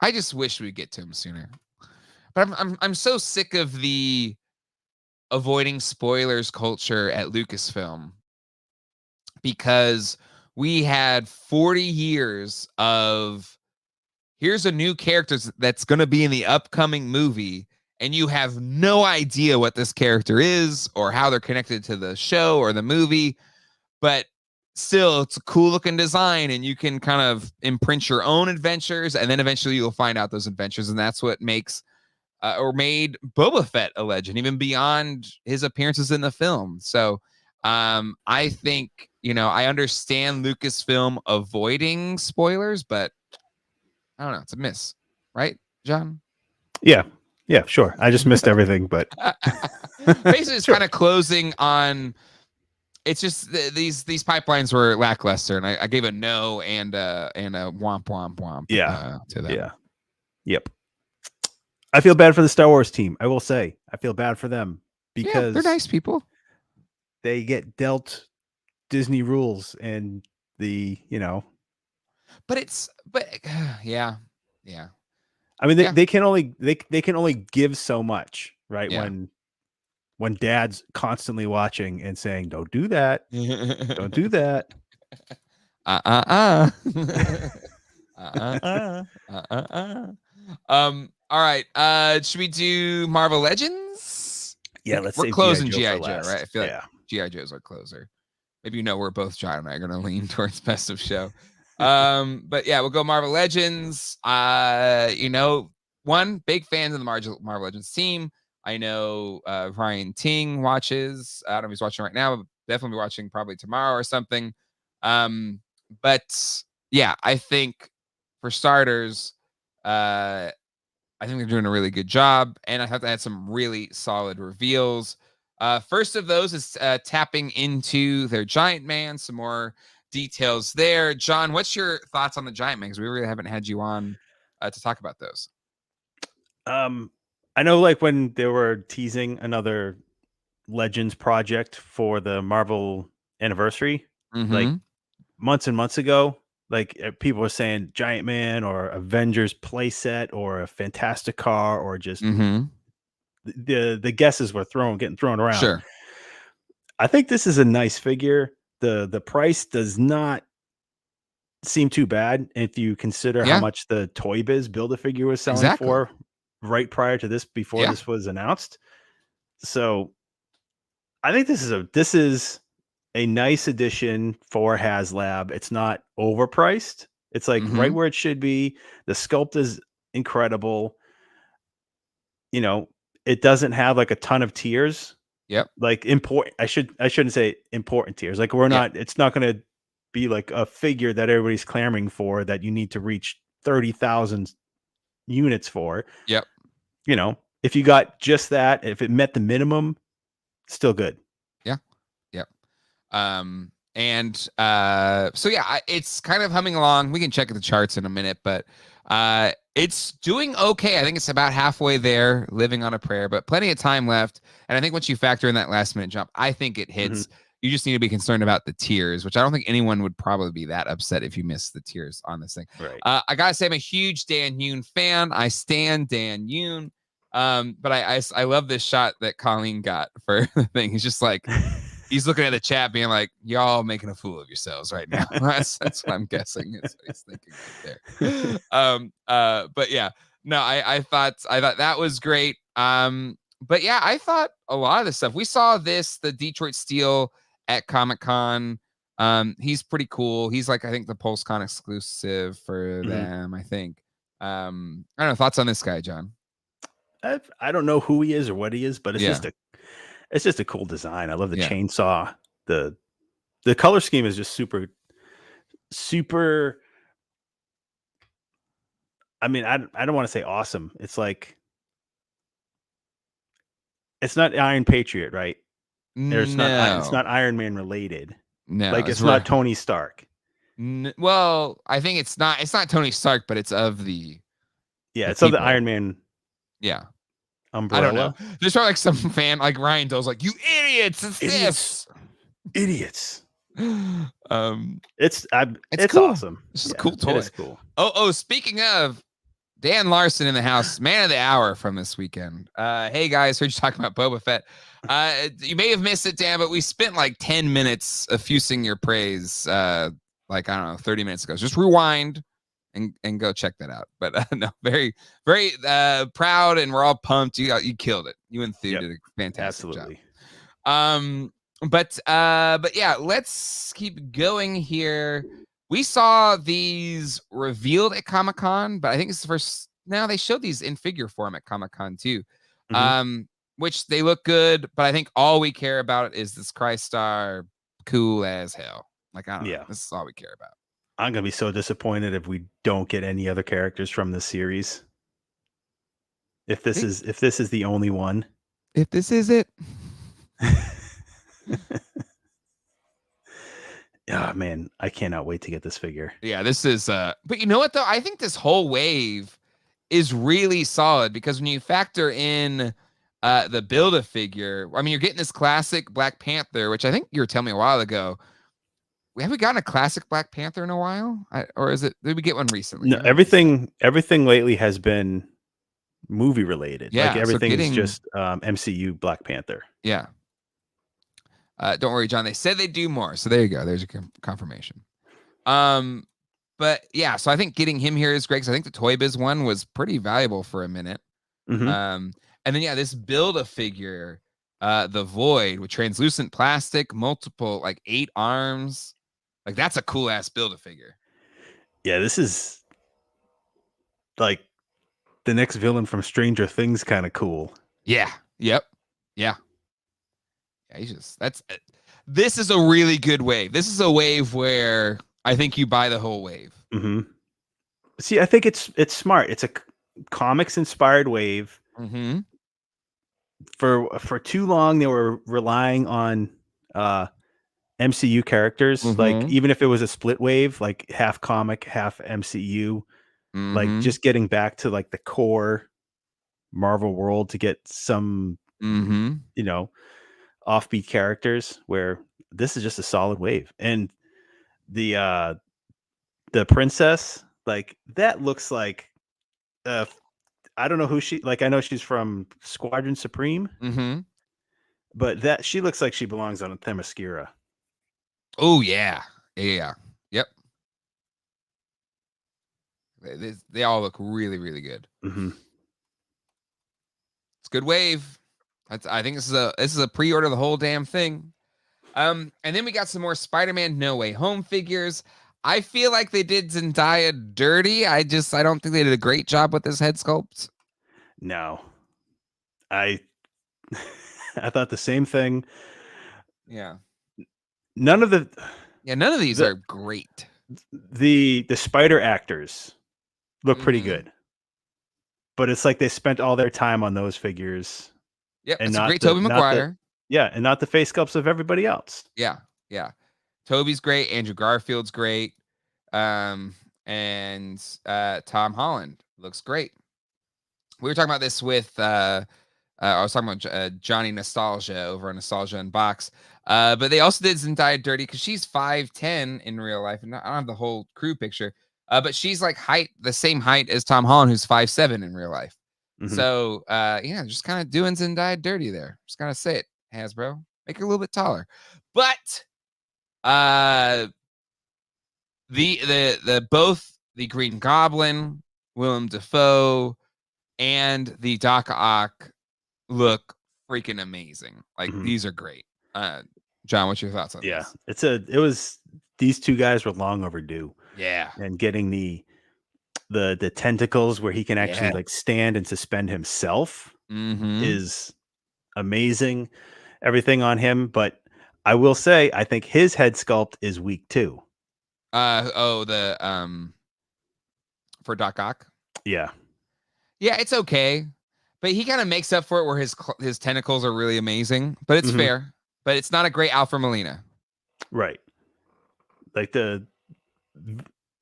I just wish we'd get to them sooner. But I'm so sick of the avoiding spoilers culture at Lucasfilm, because we had 40 years of here's a new character that's going to be in the upcoming movie, and you have no idea what this character is or how they're connected to the show or the movie, but still it's a cool looking design, and you can kind of imprint your own adventures, and then eventually you'll find out those adventures, and that's what makes or made Boba Fett a legend, even beyond his appearances in the film. So I think, you know, I understand Lucasfilm avoiding spoilers, but I don't know, it's a miss, right, John? Yeah, sure. I just missed everything, but basically it's kind of closing on. It's just these pipelines were lackluster, and I gave a no and a womp womp womp. To them. Yeah. Yep. I feel bad for the Star Wars team. I will say I feel bad for them because they're nice people. They get dealt Disney rules, and But yeah. I mean, they can only give so much, right? Yeah. When Dad's constantly watching and saying, "Don't do that, don't do that." All right. Should we do Marvel Legends? Yeah, let's. We're save closing G.I. G.I. Joe, right? I feel like G.I. Joe's our closer. Maybe we're both John and I are gonna lean towards best of show. But yeah, we'll go Marvel Legends. One big fan of the Marvel Legends team. I know Ryan Ting watches. I don't know if he's watching right now, but definitely watching probably tomorrow or something. But yeah, I think for starters, I think they're doing a really good job, and I thought they had some really solid reveals. First of those is tapping into their Giant Man. Some more details there. John, what's your thoughts on the Giant Man? Because we really haven't had you on to talk about those. I know, like, when they were teasing another Legends project for the Marvel anniversary, like months and months ago, like people were saying Giant Man or Avengers playset or a Fantastic Car or just the guesses were getting thrown around. Sure. I think this is a nice figure. The price does not seem too bad if you consider how much the Toy Biz Build-A-Figure was selling for right prior to this, before this was announced. So I think this is a nice addition for HasLab. It's not overpriced. It's like right where it should be. The sculpt is incredible. It doesn't have like a ton of tiers. Yep. Like I shouldn't say important tiers. Like it's not going to be like a figure that everybody's clamoring for that you need to reach 30,000 units for. Yep. If you got just that, if it met the minimum, still good. Yeah. Yep. So yeah, it's kind of humming along. We can check the charts in a minute, but it's doing okay. I think it's about halfway there, living on a prayer, but plenty of time left. And I think once you factor in that last minute jump, I think it hits You just need to be concerned about the tiers, which I don't think anyone would probably be that upset if you missed the tiers on this thing. Right. I gotta say, I'm a huge Dan Yoon fan. I stan Dan Yoon. But I love this shot that Colleen got for the thing. He's just like, he's looking at the chat, being like, "Y'all making a fool of yourselves right now." That's what I'm guessing. That's what he's thinking right there. But yeah, no, I thought that was great. But yeah, I thought a lot of the stuff we saw the Detroit Steel at Comic-Con. He's pretty cool. He's like, I think the Pulsecon exclusive for them. I think. I don't know, thoughts on this guy, John? I don't know who he is or what he is, but it's just a cool design. I love the chainsaw. The color scheme is just super. I mean, I don't want to say awesome. It's like, it's not Iron Patriot, right? It's not Iron Man related. No, like it's not Tony Stark. Well, I think it's not Tony Stark, but it's of the it's of the Iron Man. Yeah. Umbrella. I don't know. There's probably like some fan like Ryan Dole's like, "You idiots! It's this." Idiots. It's cool. Awesome. This is a cool toy. It is cool. Oh, speaking of Dan Larson in the house, man of the hour from this weekend. Hey guys, heard you talking about Boba Fett. You may have missed it, Dan, but we spent like 10 minutes effusing your praise. Like, I don't know, 30 minutes ago. Just rewind and go check that out. But no, very, very proud, and we're all pumped. You killed it. You and Thu did a fantastic job. But yeah, let's keep going here. We saw these revealed at Comic-Con, but I think it's the first. Now they showed these in figure form at Comic-Con too, which they look good. But I think all we care about is this Crystar, cool as hell. Like, I don't know. This is all we care about. I'm gonna be so disappointed if we don't get any other characters from this series. If this is the only one. If this is it. Oh man, I cannot wait to get this figure. Yeah, this is but you know what though? I think this whole wave is really solid, because when you factor in the Build-A-Figure, I mean, you're getting this classic Black Panther, which I think you were telling me a while ago. Have we gotten a classic Black Panther in a while? Or did we get one recently? No, everything lately has been movie related. Yeah, like everything is just MCU Black Panther. Yeah. Don't worry, John. They said they'd do more. So there you go. There's a confirmation. But yeah, so I think getting him here is great, because I think the Toy Biz one was pretty valuable for a minute. And then, yeah, this Build-A-Figure, the Void with translucent plastic, multiple, like 8 arms. Like, that's a cool ass Build-A-Figure. Yeah, this is like the next villain from Stranger Things kind of cool. Yeah. Yep. Yeah. This is a really good wave. This is a wave where I think you buy the whole wave. See, I think it's smart. It's a comics inspired wave. For too long, they were relying on MCU characters. Like, even if it was a split wave, like half comic, half MCU, like just getting back to like the core Marvel world to get some, offbeat characters, where this is just a solid wave. And the princess, like, that looks like I don't know who she, like, I know she's from Squadron Supreme, but that she looks like she belongs on a Themyscira. Oh yeah. Yep. They all look really, really good. It's a good wave. I think this is a pre-order the whole damn thing. And then we got some more Spider-Man No Way Home figures. I feel like they did Zendaya dirty. I don't think they did a great job with this head sculpt. No. I thought the same thing. Yeah. None of these are great. The spider actors look pretty good. But it's like they spent all their time on those figures. Yep, and it's a great Tobey Maguire. And not the face sculpts of everybody else. Yeah. Toby's great. Andrew Garfield's great. And Tom Holland looks great. We were talking about this with I was talking about Johnny Nostalgia over on Nostalgia Unbox. But they also did Zendaya dirty because she's 5'10" in real life, and I don't have the whole crew picture. But she's like the same height as Tom Holland, who's 5'7" in real life. Mhm. So just kind of doing Zendaya dirty there. Just gotta say it, Hasbro, make her a little bit taller. But the both the Green Goblin, Willem Dafoe, and the Doc Ock look freaking amazing. Like these are great. John, what's your thoughts on this? It was these two guys were long overdue. Yeah. And getting the tentacles where he can actually like stand and suspend himself is amazing. Everything on him, but I will say I think his head sculpt is weak too. For Doc Ock? Yeah. Yeah, it's okay. But he kind of makes up for it where his tentacles are really amazing, but it's fair. But it's not a great Alfred Molina. Right. Like the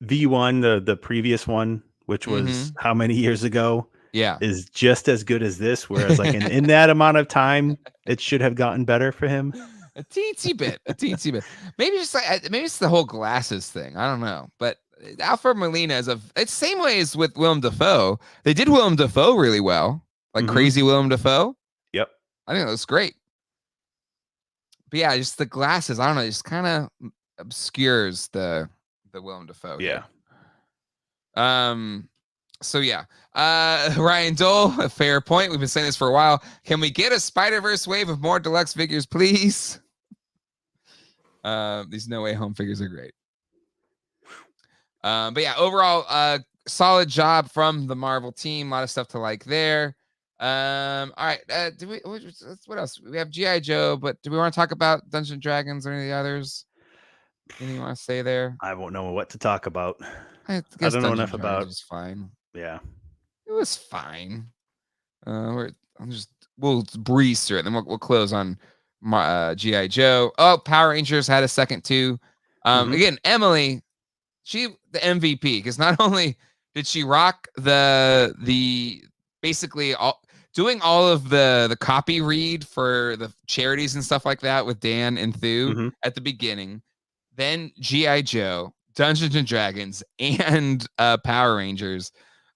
V1, the previous one, which was how many years ago? Yeah. Is just as good as this. Whereas like in that amount of time, it should have gotten better for him. A teensy bit. Maybe it's the whole glasses thing. I don't know. But Alfred Molina it's the same way as with Willem Dafoe. They did Willem Dafoe really well. Like crazy Willem Dafoe. Yep. I think that was great. But yeah, just the glasses, I don't know, just kind of obscures the Willem Dafoe. Yeah. So yeah. Ryan Dole, a fair point. We've been saying this for a while. Can we get a Spider-Verse wave of more deluxe figures, please? These No Way Home figures are great. But yeah, overall, solid job from the Marvel team. A lot of stuff to like there. All right. What else? We have G.I. Joe, but do we want to talk about Dungeons and Dragons or any of the others? Anything you want to say there? I won't know what to talk about. I don't know enough about. It was fine. Yeah, it was fine. We'll breeze through it, then we'll close on G.I. Joe. Oh, Power Rangers had a second too. Again, Emily, she the MVP because not only did she rock the basically doing all of the copy read for the charities and stuff like that with Dan and Thu at the beginning, then G.I. Joe, Dungeons and Dragons, and Power Rangers.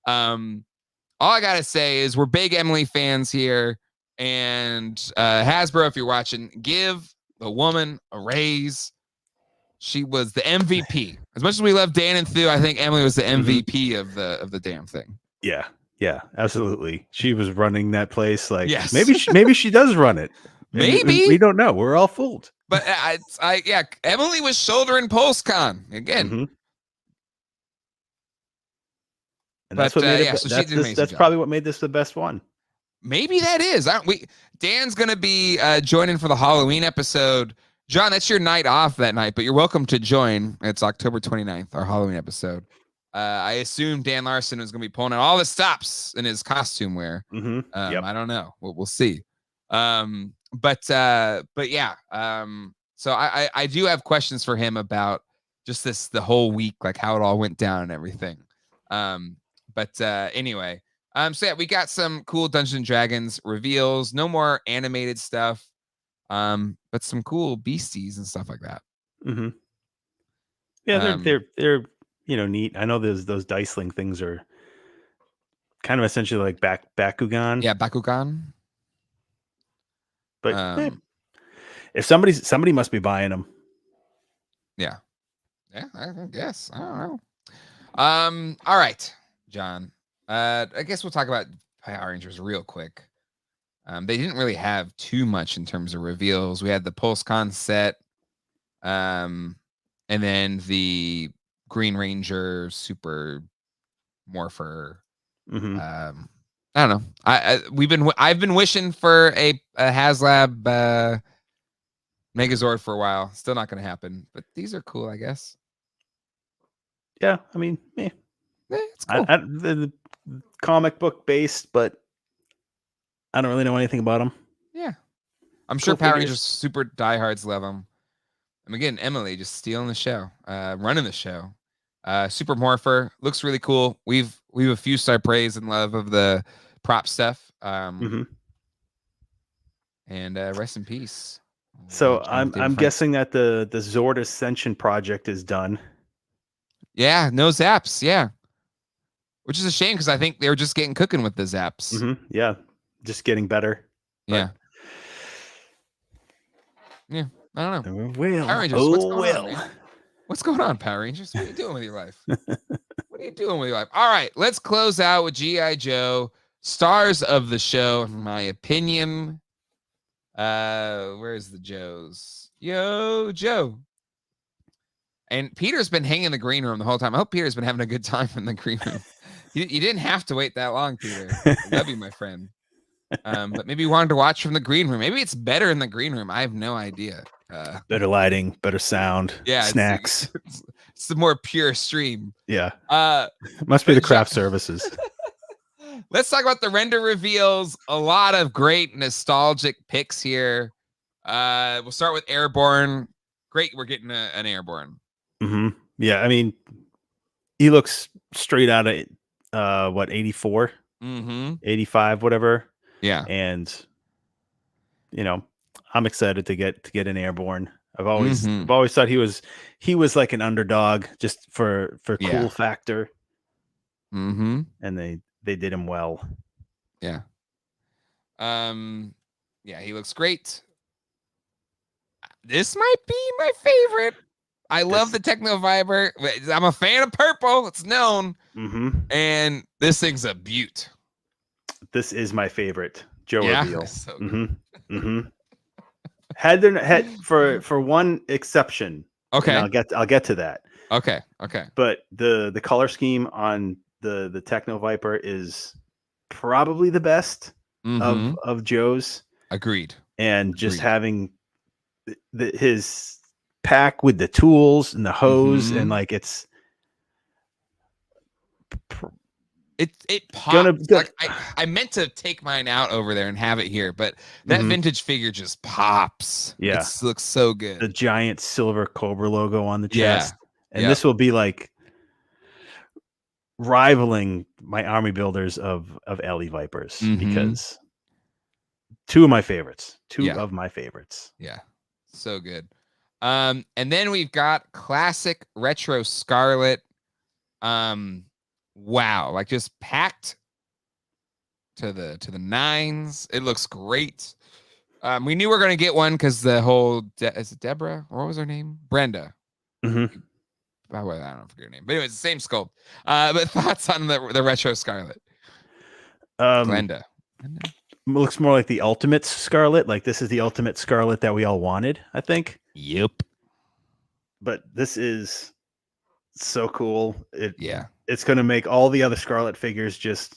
All I gotta say is we're big Emily fans here, and Hasbro, if you're watching, give the woman a raise. She was the MVP. As much as we love Dan and Thu, I think Emily was the MVP of the damn thing. Yeah, absolutely. She was running that place. Like, yes. maybe she does run it. Maybe we don't know. We're all fooled. But Emily was shouldering Pulsecon again. And that's what made it. That's probably what made this the best one. Maybe that is. Dan's gonna be joining for the Halloween episode. John, that's your night off that night, but you're welcome to join. It's October 29th, our Halloween episode. I assume Dan Larson is going to be pulling out all the stops in his costume wear. I don't know. We'll see. But yeah. So I do have questions for him about just the whole week, like how it all went down and everything. But anyway. So yeah, we got some cool Dungeons and Dragons reveals. No more animated stuff. But some cool beasties and stuff like that. Yeah, they're neat. I know those Diceling things are kind of essentially like Bakugan. Yeah, Bakugan. But if somebody must be buying them. Yeah, I guess. I don't know. All right, John. I guess we'll talk about Power Rangers real quick. They didn't really have too much in terms of reveals. We had the Pulsecon set, and then the Green Ranger Super Morpher. I don't know. I've been wishing for a HasLab Megazord for a while. Still not going to happen, but these are cool, I guess. Yeah, I mean, it's cool. The comic book based, but I don't really know anything about them. Yeah, I'm sure Power Rangers super diehards love them. And again, Emily just stealing the show, running the show. Super Morpher looks really cool. We've a few star praise and love of the prop stuff. And rest in peace, So Jonathan I'm Frakes. guessing that the Zord Ascension project is done. Yeah, no zaps. Yeah, which is a shame because I think they were just getting cooking with the zaps. Yeah, just getting better. Yeah. Yeah, I don't know. Well, Power Rangers, what's going on, man? What's going on, Power Rangers? What are you doing with your life? What are you doing with your life? All right, let's close out with G.I. Joe, stars of the show, in my opinion. Where's the Joes? Yo, Joe. And Peter's been hanging in the green room the whole time. I hope Peter's been having a good time in the green room. You didn't have to wait that long, Peter. I love you, my friend. But maybe you wanted to watch from the green room. Maybe it's better in the green room. I have no idea. Better lighting, better sound, snacks. It's the more pure stream. Yeah. Must be the craft services. Let's talk about the render reveals. A lot of great nostalgic picks here. We'll start with Airborne. Great, we're getting an Airborne. Yeah, I mean, he looks straight out of 84, 85, whatever. Yeah, and I'm excited to get an Airborne. I've always thought he was like an underdog just for cool factor. And they did him well. Yeah. Yeah, he looks great. This might be my favorite. I love the Techno Viber. I'm a fan of purple. It's known. And this thing's a beaut. This is my favorite Joe reveal. So had for one exception. Okay. I'll get to that. Okay. But the color scheme on the Techno Viper is probably the best of Joe's. Agreed. And just having his pack with the tools and the hose and like it pops. Like I meant to take mine out over there and have it here, but that vintage figure just pops. Yeah, it looks so good. The giant silver Cobra logo on the chest, and this will be like rivaling my army builders of LE Vipers because two of my favorites. Yeah, so good. And then we've got classic retro Scarlet. Wow, like just packed to the nines. It looks great. We knew we were gonna get one because the whole is it Deborah or what was her name? Brenda. By the way, I don't forget her name, but anyway, it's the same sculpt. But thoughts on the retro Scarlet? Glenda. Looks more like the Ultimate Scarlet. Like this is the Ultimate Scarlet that we all wanted, I think. Yep. But this is so cool. It's going to make all the other Scarlet figures just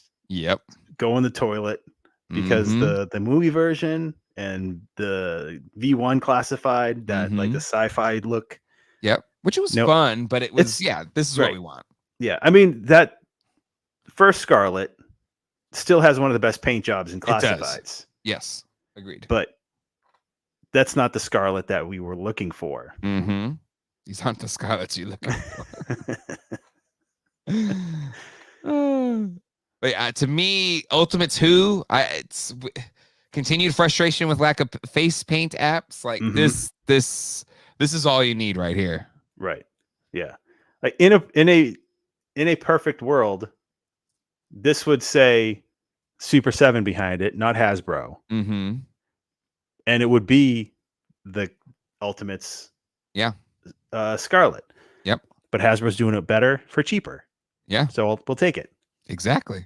go in the toilet because the movie version and the V1 classified that like the sci-fi look. Yep. Which was fun, but it was this is what we want. Yeah. I mean, that first Scarlet still has one of the best paint jobs in classifieds. Yes. Agreed. But that's not the Scarlet that we were looking for. These aren't the Scarlets you're looking for. But to me, Ultimate's who? It's continued frustration with lack of face paint apps. Like this is all you need right here. Right. Yeah. Like in a perfect world, this would say Super 7 behind it, not Hasbro. And it would be the Ultimates. Yeah. Scarlet. Yep. But Hasbro's doing it better for cheaper. Yeah. So we'll take it. Exactly.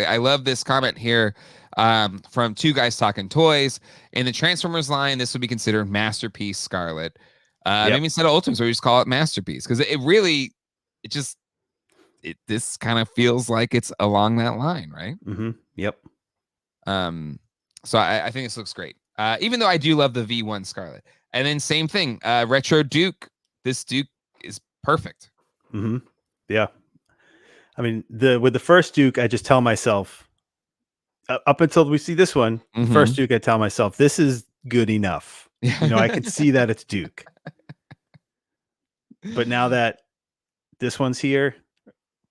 I love this comment here from Two Guys Talking Toys. In the Transformers line, this would be considered Masterpiece Scarlet. Maybe instead of Ultimates, we just call it Masterpiece because this kind of feels like it's along that line, right? Yep. So I think this looks great. Even though I do love the V1 Scarlet. And then same thing, Retro Duke. This Duke is perfect. Yeah. I mean, with the first Duke, I just tell myself, up until we see this one, first Duke, I tell myself, this is good enough. I can see that it's Duke. But now that this one's here,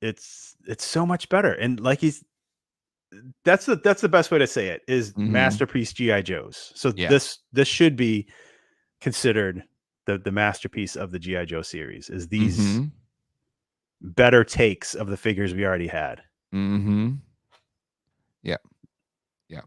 it's so much better. And like that's the best way to say it is Masterpiece G.I. Joes. So this should be considered the masterpiece of the G.I. Joe series. Is these Mm-hmm. better takes of the figures we already had? Mm-hmm. Yep. Yep.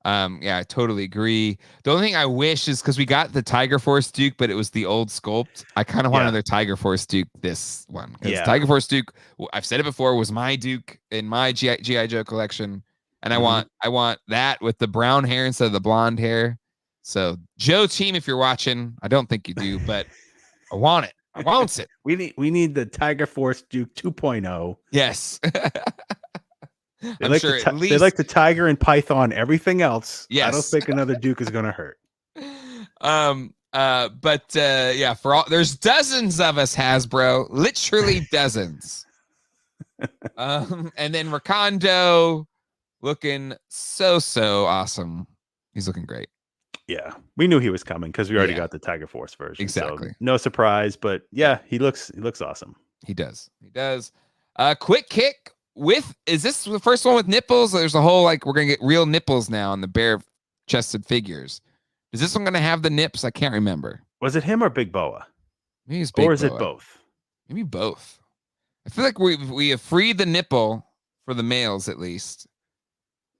Yeah, I totally agree. The only thing I wish is because we got the Tiger Force Duke, but it was the old sculpt. I kind of want Yeah. another Tiger Force Duke this one. Because Yeah. Tiger Force Duke, I've said it before, was my Duke in my G.I. Joe collection. And Mhm. I want that with the brown hair instead of the blonde hair. So Joe team, if you're watching, I don't think you do, but I want it. I want it. We need the Tiger Force Duke 2.0. Yes. They I'm like sure the at they least like the Tiger and Python everything else. I don't Yes. think another Duke is gonna hurt. Yeah, for all there's dozens of us, Hasbro, literally dozens. And then Rakondo looking so awesome. He's looking great. Yeah, we knew he was coming because we already Yeah. got the Tiger Force version. Exactly. So no surprise, but yeah, he looks awesome. He does. Quick kick with, is this the first one with nipples? There's a whole like we're gonna get real nipples now on the bare chested figures. Is this one gonna have the nips? I can't remember. Was it him or Big Boa? Maybe it's Big Or is it Boa. both? Maybe both. I feel like we have freed the nipple for the males at least.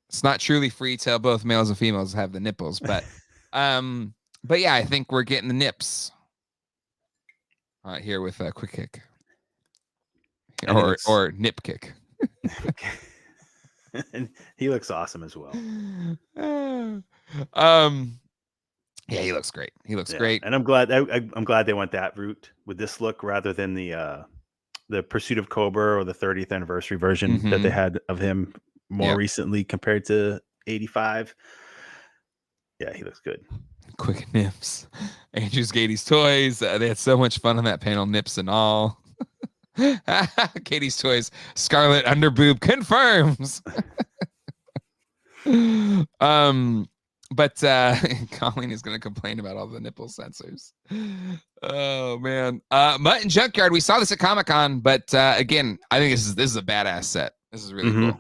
It's not truly free till both males and females have the nipples, but yeah, I think we're getting the nips here with a quick kick or nip kick. And he looks awesome as well. Yeah, he looks great. He looks Yeah, great, and I'm glad they went that route with this look rather than the Pursuit of Cobra or the 30th anniversary version that they had of him more recently compared to 85. Yeah, he looks good. Quick nips. Andrew's Katie's Toys. They had so much fun on that panel, nips and all. Katie's Toys. Scarlet underboob confirms. But Colleen is going to complain about all the nipple sensors. Oh man. Mutt and Junkyard. We saw this at Comic-Con, but again, I think this is a badass set. This is really cool.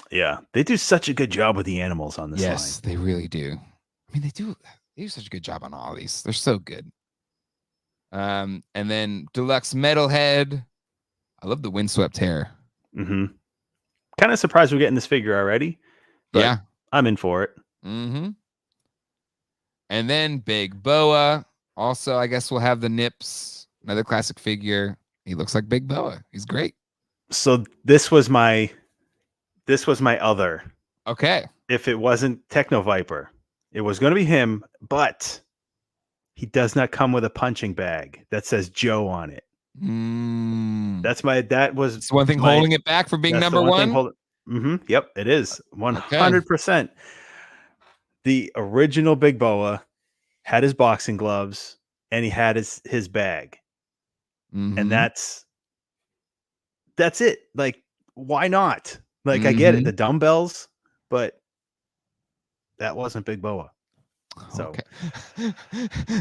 Yeah, they do such a good job with the animals on this line. Yes, they really do. I mean, they do such a good job on all these. They're so good. And then Deluxe Metalhead. I love the windswept hair. Kind of surprised we're getting this figure already. But Yeah, I'm in for it. And then Big Boa. Also, I guess we'll have the nips. Another classic figure. He looks like Big Boa. He's great. So this was my other. Okay. If it wasn't Techno Viper, it was going to be him, but he does not come with a punching bag that says Joe on it. That was it's one thing holding it back from being number one. Yep, it is 100%. The original Big Boa had his boxing gloves and he had his bag, and that's it. Like, why not? Like, I get it, the dumbbells, but that wasn't Big Boa. So,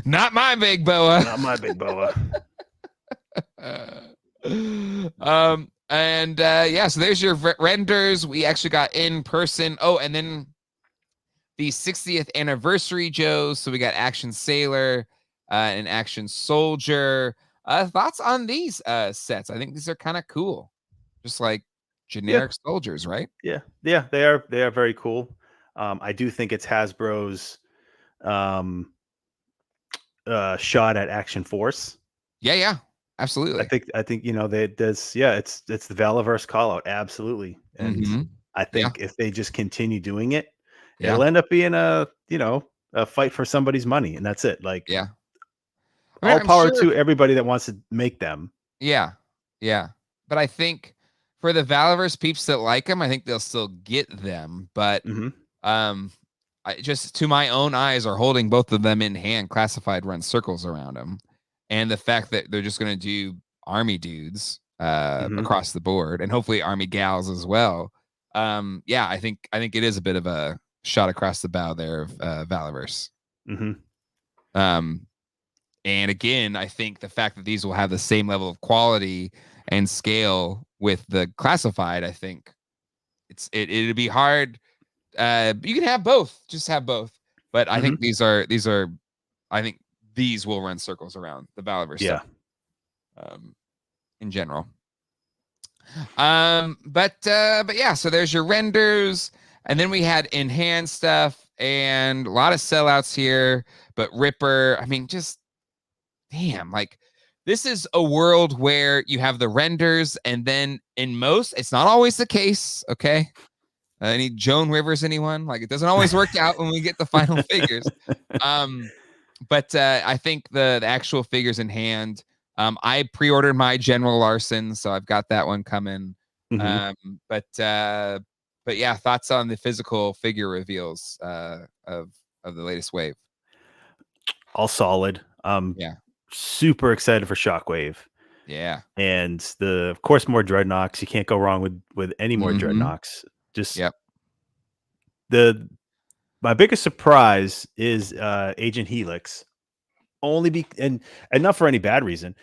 not my Big Boa. Not my Big Boa. So there's your renders. We actually got in person. Oh, and then the 60th anniversary Joes. So we got Action Sailor and Action Soldier. Thoughts on these sets? I think these are kind of cool. Just like generic soldiers, right? Yeah, they are very cool. I do think it's Hasbro's shot at Action Force. Yeah, absolutely. I think it's the Valaverse call out, absolutely. And I think if they just continue doing it, it'll end up being a fight for somebody's money, and that's it. Like, all power to everybody that wants to make them. Yeah. But I think for the Valaverse peeps that like them, I think they'll still get them. But I just, to my own eyes, are holding both of them in hand. Classified run circles around them, and the fact that they're just going to do army dudes across the board, and hopefully army gals as well. I think it is a bit of a shot across the bow there of Valaverse. And again, I think the fact that these will have the same level of quality and scale with the classified, I think it'd be hard. You can have both, just have both. But I think these are I think these will run circles around the Valorverse Yeah. stuff. In general. But yeah, so there's your renders, and then we had enhanced stuff and a lot of sellouts here, but Ripper, I mean, just damn, like this is a world where you have the renders, and then in most, it's not always the case, okay? Any Joan Rivers, anyone? Like, it doesn't always work out when we get the final figures. But I think the actual figures in hand, I pre-ordered my General Larson, so I've got that one coming. But yeah, thoughts on the physical figure reveals of the latest wave? All solid. Yeah. Super excited for Shockwave. Yeah. And of course, more Dreadnoks. You can't go wrong with any more Dreadnoks. Just my biggest surprise is Agent Helix. And not for any bad reason.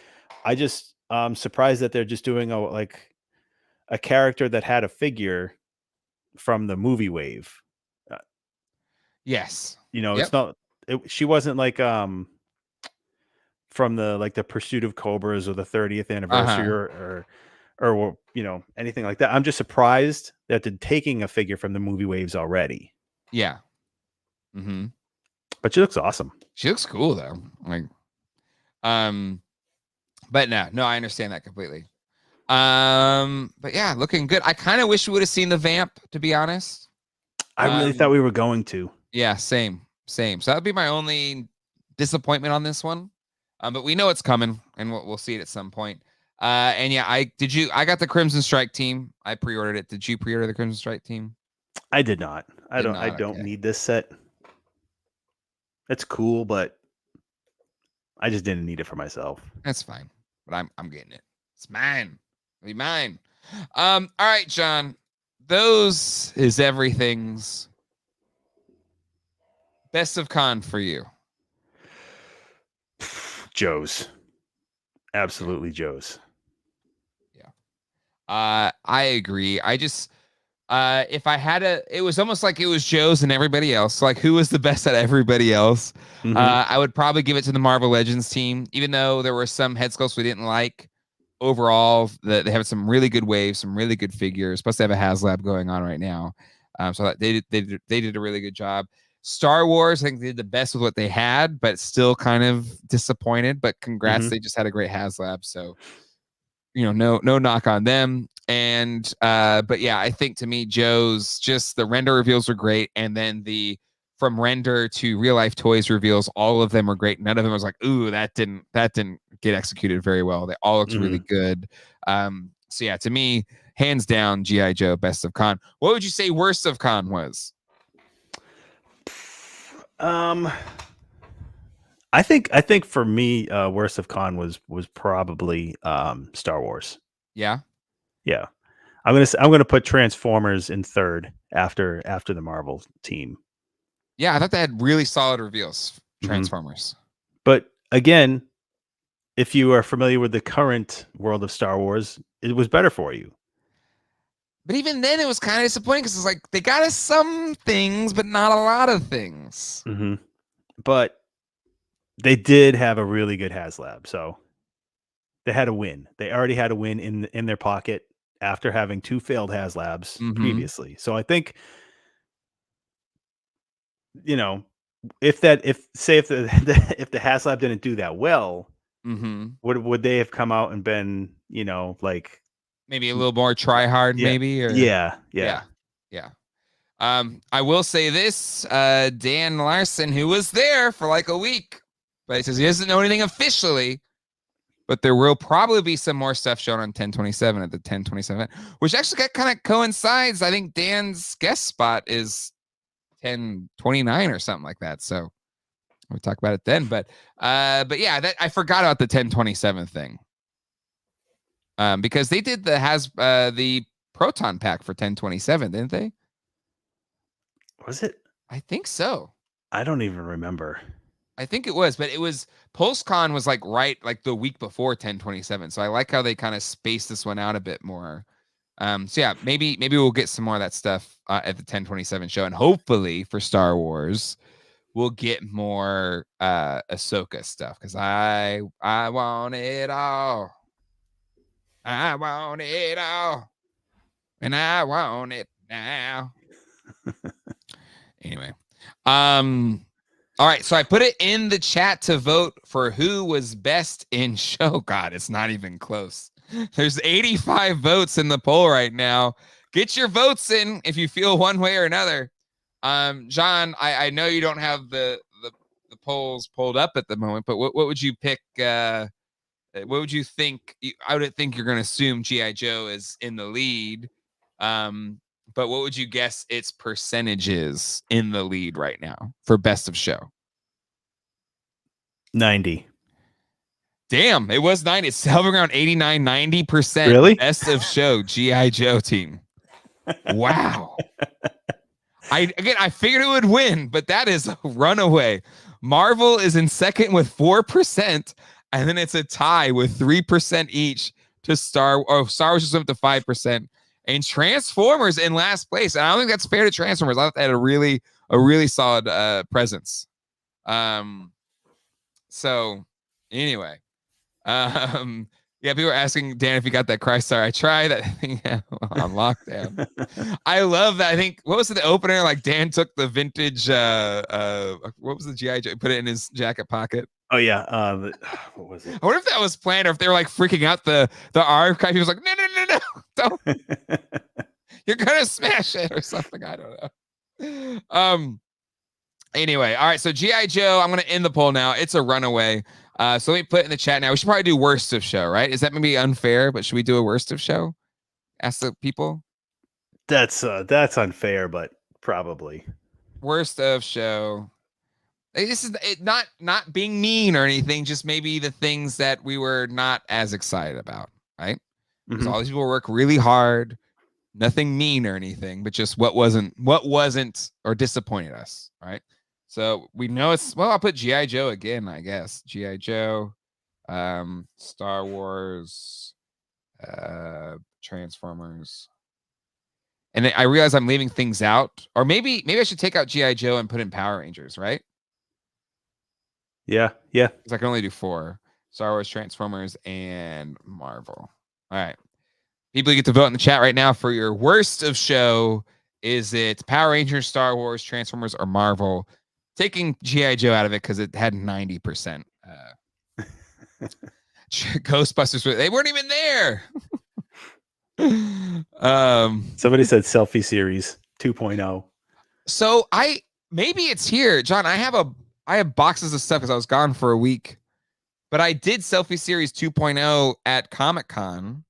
I just surprised that they're just doing a character that had a figure from the movie wave. Yes. It's not. She wasn't like from the Pursuit of Cobras or the 30th anniversary or anything like that. I'm just surprised that they're taking a figure from the movie waves already. Yeah. But she looks awesome. She looks cool though. Like, but no, I understand that completely. But yeah, looking good. I kind of wish we would have seen the Vamp, to be honest. I really thought we were going to. Yeah, same. So that would be my only disappointment on this one. But we know it's coming, and we'll see it at some point. And yeah, I got the Crimson Strike team. I pre-ordered it. Did you pre-order the Crimson Strike team? I did not. I don't need this set. It's cool, but I just didn't need it for myself. That's fine. But I'm getting it. It's mine. It'll be mine. All right, John. Those is everything's best of con for you. Joe's. Absolutely Joe's. Yeah. I agree. I just if I had it was almost like it was Joe's and everybody else. Like, who was the best at everybody else? I would probably give it to the Marvel Legends team, even though there were some head sculpts we didn't like. Overall, they have some really good waves, some really good figures. Plus, they have a HasLab going on right now. So they did a really good job. Star Wars, I think they did the best with what they had, but still kind of disappointed. But congrats, they just had a great HasLab. So, no knock on them. And but yeah, I think to me, Joe's just the render reveals were great, and then the from render to real life toys reveals, all of them were great. None of them was like, ooh, that didn't get executed very well. They all looked really good. So yeah, to me, hands down, G.I. Joe, best of con. What would you say worst of con was? I think for me, worst of con was probably Star Wars. Yeah. I'm gonna put Transformers in third after the Marvel team. Yeah, I thought they had really solid reveals. Transformers. But again, if you are familiar with the current world of Star Wars, it was better for you. But even then, it was kind of disappointing because it's like they got us some things, but not a lot of things. But they did have a really good HasLab, so they had a win. They already had a win in their pocket after having 2 failed HasLabs previously. So I think, if the HasLab didn't do that well, would they have come out and been, like maybe a little more try hard, maybe? Or yeah. I will say this, Dan Larson, who was there for like a week, but he says he doesn't know anything officially, but there will probably be some more stuff shown on 10/27 at the 10/27, which actually kind of coincides. I think Dan's guest spot is 10/29 or something like that. So we'll talk about it then. But yeah, that I forgot about the 10/27 thing. Because they did the Proton pack for 10/27, didn't they? Was it? I think so. I don't even remember. I think it was, but it was Pulsecon was like the week before 10/27. So I like how they kind of spaced this one out a bit more. So yeah, maybe we'll get some more of that stuff at the 10/27 show, and hopefully for Star Wars, we'll get more Ahsoka stuff because I want it all. I want it all, and I want it now. Anyway, all right, so I put it in the chat to vote for who was best in show. God, it's not even close. There's 85 votes in the poll right now. Get your votes in if you feel one way or another. John, I know you don't have the polls pulled up at the moment, but what would you pick? What would you think? I would think you're going to assume G.I. Joe is in the lead. But what would you guess its percentages in the lead right now for best of show? 90. Damn, it was 90. It's hovering around 89, 90%. Really? Best of show, G.I. Joe team. Wow. I figured it would win, but that is a runaway. Marvel is in second with 4%, and then it's a tie with 3% each to Star Wars just went to 5%. And Transformers in last place. And I don't think that's fair to Transformers. I thought they had a really solid presence. So anyway. Yeah, people are asking Dan if you got that Crystar. I tried that thing on lockdown. I love that. I think what was it, the opener? Like Dan took the vintage what was the G.I. Joe, put it in his jacket pocket. Oh yeah. What was it? I wonder if that was planned or if they were like freaking out the archive. He was like, no, don't. You're gonna smash it or something. I don't know. Anyway, all right. So G.I. Joe, I'm gonna end the poll now. It's a runaway. So let me put it in the chat now. We should probably do worst of show, right? Is that maybe unfair? But should we do a worst of show? Ask the people. That's unfair, but probably Worst of show. This is it, not being mean or anything. Just maybe the things that we were not as excited about, right? Because all these people work really hard. Nothing mean or anything, but just what wasn't or disappointed us, right? So we know it's, well, I'll put G.I. Joe again, I guess. G.I. Joe, Star Wars, Transformers. And then I realize I'm leaving things out. Or maybe I should take out G.I. Joe and put in Power Rangers, right? Yeah. Because I can only do 4. Star Wars, Transformers, and Marvel. All right. People get to vote in the chat right now for your worst of show. Is it Power Rangers, Star Wars, Transformers, or Marvel? Taking G.I. Joe out of it because it had 90%. Ghostbusters, they weren't even there. Somebody said Selfie Series 2.0. So maybe it's here, John. I have boxes of stuff because I was gone for a week, but I did Selfie Series 2.0 at Comic-Con, and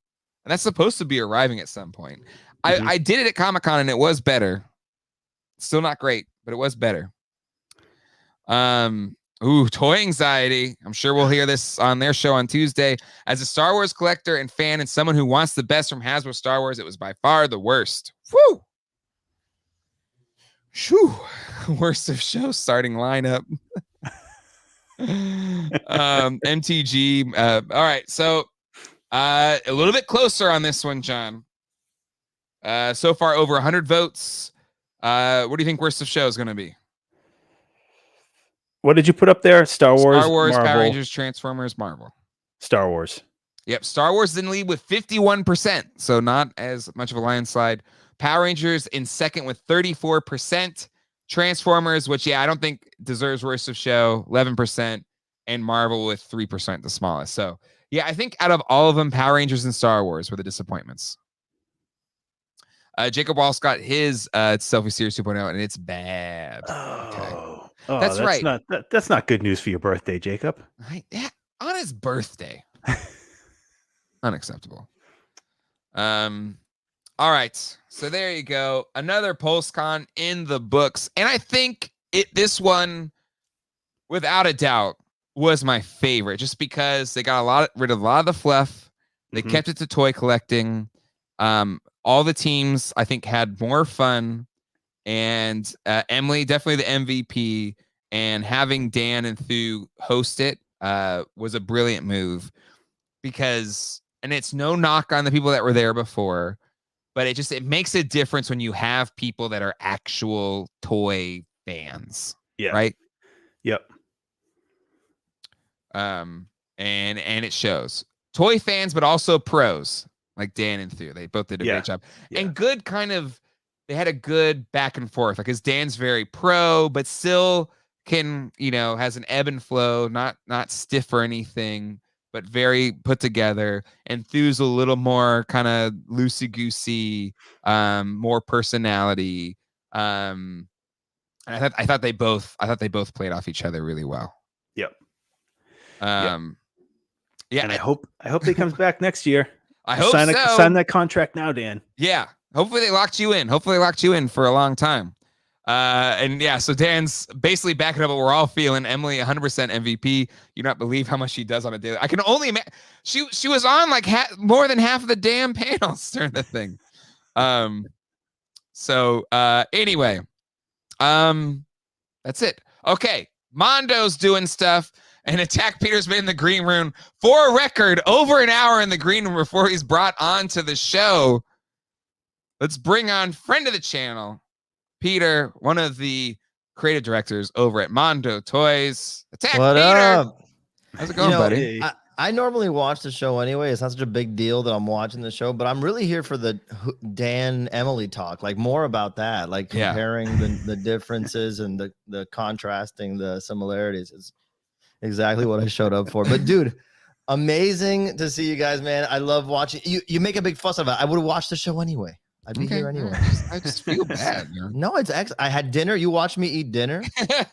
that's supposed to be arriving at some point. I did it at Comic-Con and it was better. Still not great, but it was better. Toy anxiety. I'm sure we'll hear this on their show on Tuesday. As a Star Wars collector and fan and someone who wants the best from Hasbro Star Wars, it was by far the worst. Woo! Shoo! Worst of show starting lineup. MTG. All right, so a little bit closer on this one, John. So far over 100 votes. What do you think worst of show is going to be? What did you put up there? Star Wars, Marvel. Power Rangers, Transformers, Marvel. Star Wars. Yep, Star Wars in lead with 51%, so not as much of a landslide. Power Rangers in second with 34%. Transformers, which, I don't think deserves worst of show, 11%. And Marvel with 3%, the smallest. So, I think out of all of them, Power Rangers and Star Wars were the disappointments. Jacob Walsh got his Selfie Series 2.0, and it's bad. Oh, that's right. That's not good news for your birthday, Jacob. On his birthday. Unacceptable. All right. So there you go. Another Pulsecon in the books. And I think this one, without a doubt, was my favorite just because they got rid of a lot of the fluff. They kept it to toy collecting. All the teams, I think, had more fun. And Emily, definitely the MVP. And having Dan and Thu host it was a brilliant move because, and it's no knock on the people that were there before, but it makes a difference when you have people that are actual toy fans. Yeah. Right? Yep. And it shows toy fans, but also pros like Dan and Thu. They both did a great job. Yeah. And good they had a good back and forth. Like, 'cause Dan's very pro, but still can, has an ebb and flow, not stiff or anything, but very put together. And Thu's a little more kind of loosey goosey, more personality. And I thought they both played off each other really well. Yep. Yeah. And I hope he comes back next year. I hope sign so. Sign that contract now, Dan. Yeah. Hopefully they locked you in for a long time. So Dan's basically backing up what we're all feeling. Emily, 100% MVP. You not believe how much she does on a daily. I can only imagine. She was on like more than half of the damn panels during the thing. Anyway, that's it. Okay, Mondo's doing stuff, and Attack Peter's been in the green room for a record over an hour in the green room before he's brought on to the show. Let's bring on friend of the channel, Peter, one of the creative directors over at Mondo Toys. Attack What Peter. up? How's it going, buddy? I normally watch the show anyway. It's not such a big deal that I'm watching the show, but I'm really here for the Dan Emily talk, like more about that, like comparing the differences and the contrasting the similarities. It's exactly what I showed up for. But dude, amazing to see you guys, man. I love watching you. You make a big fuss about it. I would have watched the show anyway. I'd be here anyway. I just feel bad. No, it's I had dinner. You watched me eat dinner. I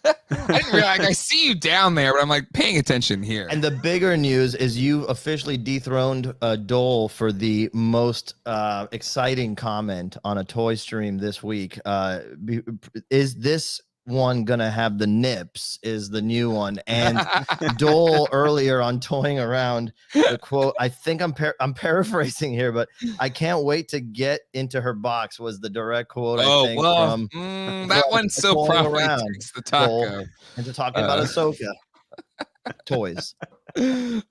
didn't realize. I see you down there, but I'm like paying attention here. And the bigger news is you officially dethroned Dole for the most exciting comment on a toy stream this week. Is this one gonna have the nips? Is the new one? And Dole earlier on Toying Around, the quote, I think I'm paraphrasing here, but I can't wait to get into her box was the direct quote. I think from that one's so probably takes the taco. And to talk about Ahsoka toys. Peter,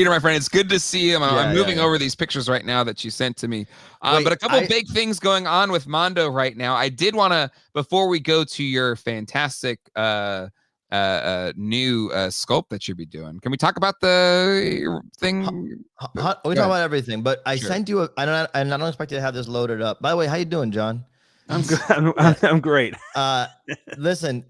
my friend, it's good to see him. I'm moving over these pictures right now that you sent to me. But a couple big things going on with Mondo right now. I did want to, before we go to your fantastic new sculpt that you'll be doing, can we talk about the thing? We talk about everything, but I sent you I don't expect you to have this loaded up. By the way, how you doing, John? I'm good. I'm great. Listen,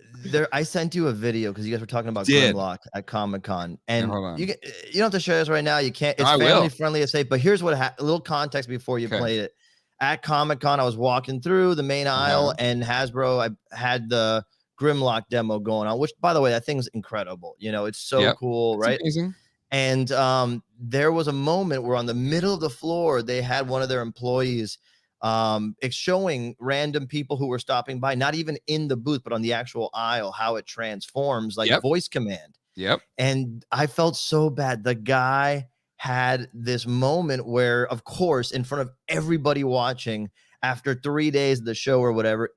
I sent you a video because you guys were talking about Grimlock at Comic-Con, and you don't have to share this right now. You can't. It's family friendly, it's safe. But here's what a little context before you played it. At Comic-Con, I was walking through the main aisle, and Hasbro, I had the Grimlock demo going on, which, by the way, that thing's incredible. It's so cool, right? It's amazing. And there was a moment where on the middle of the floor, they had one of their employees it's showing random people who were stopping by, not even in the booth, but on the actual aisle, how it transforms like voice command. And I felt so bad. The guy had this moment where, of course, in front of everybody watching, after 3 days of the show or whatever,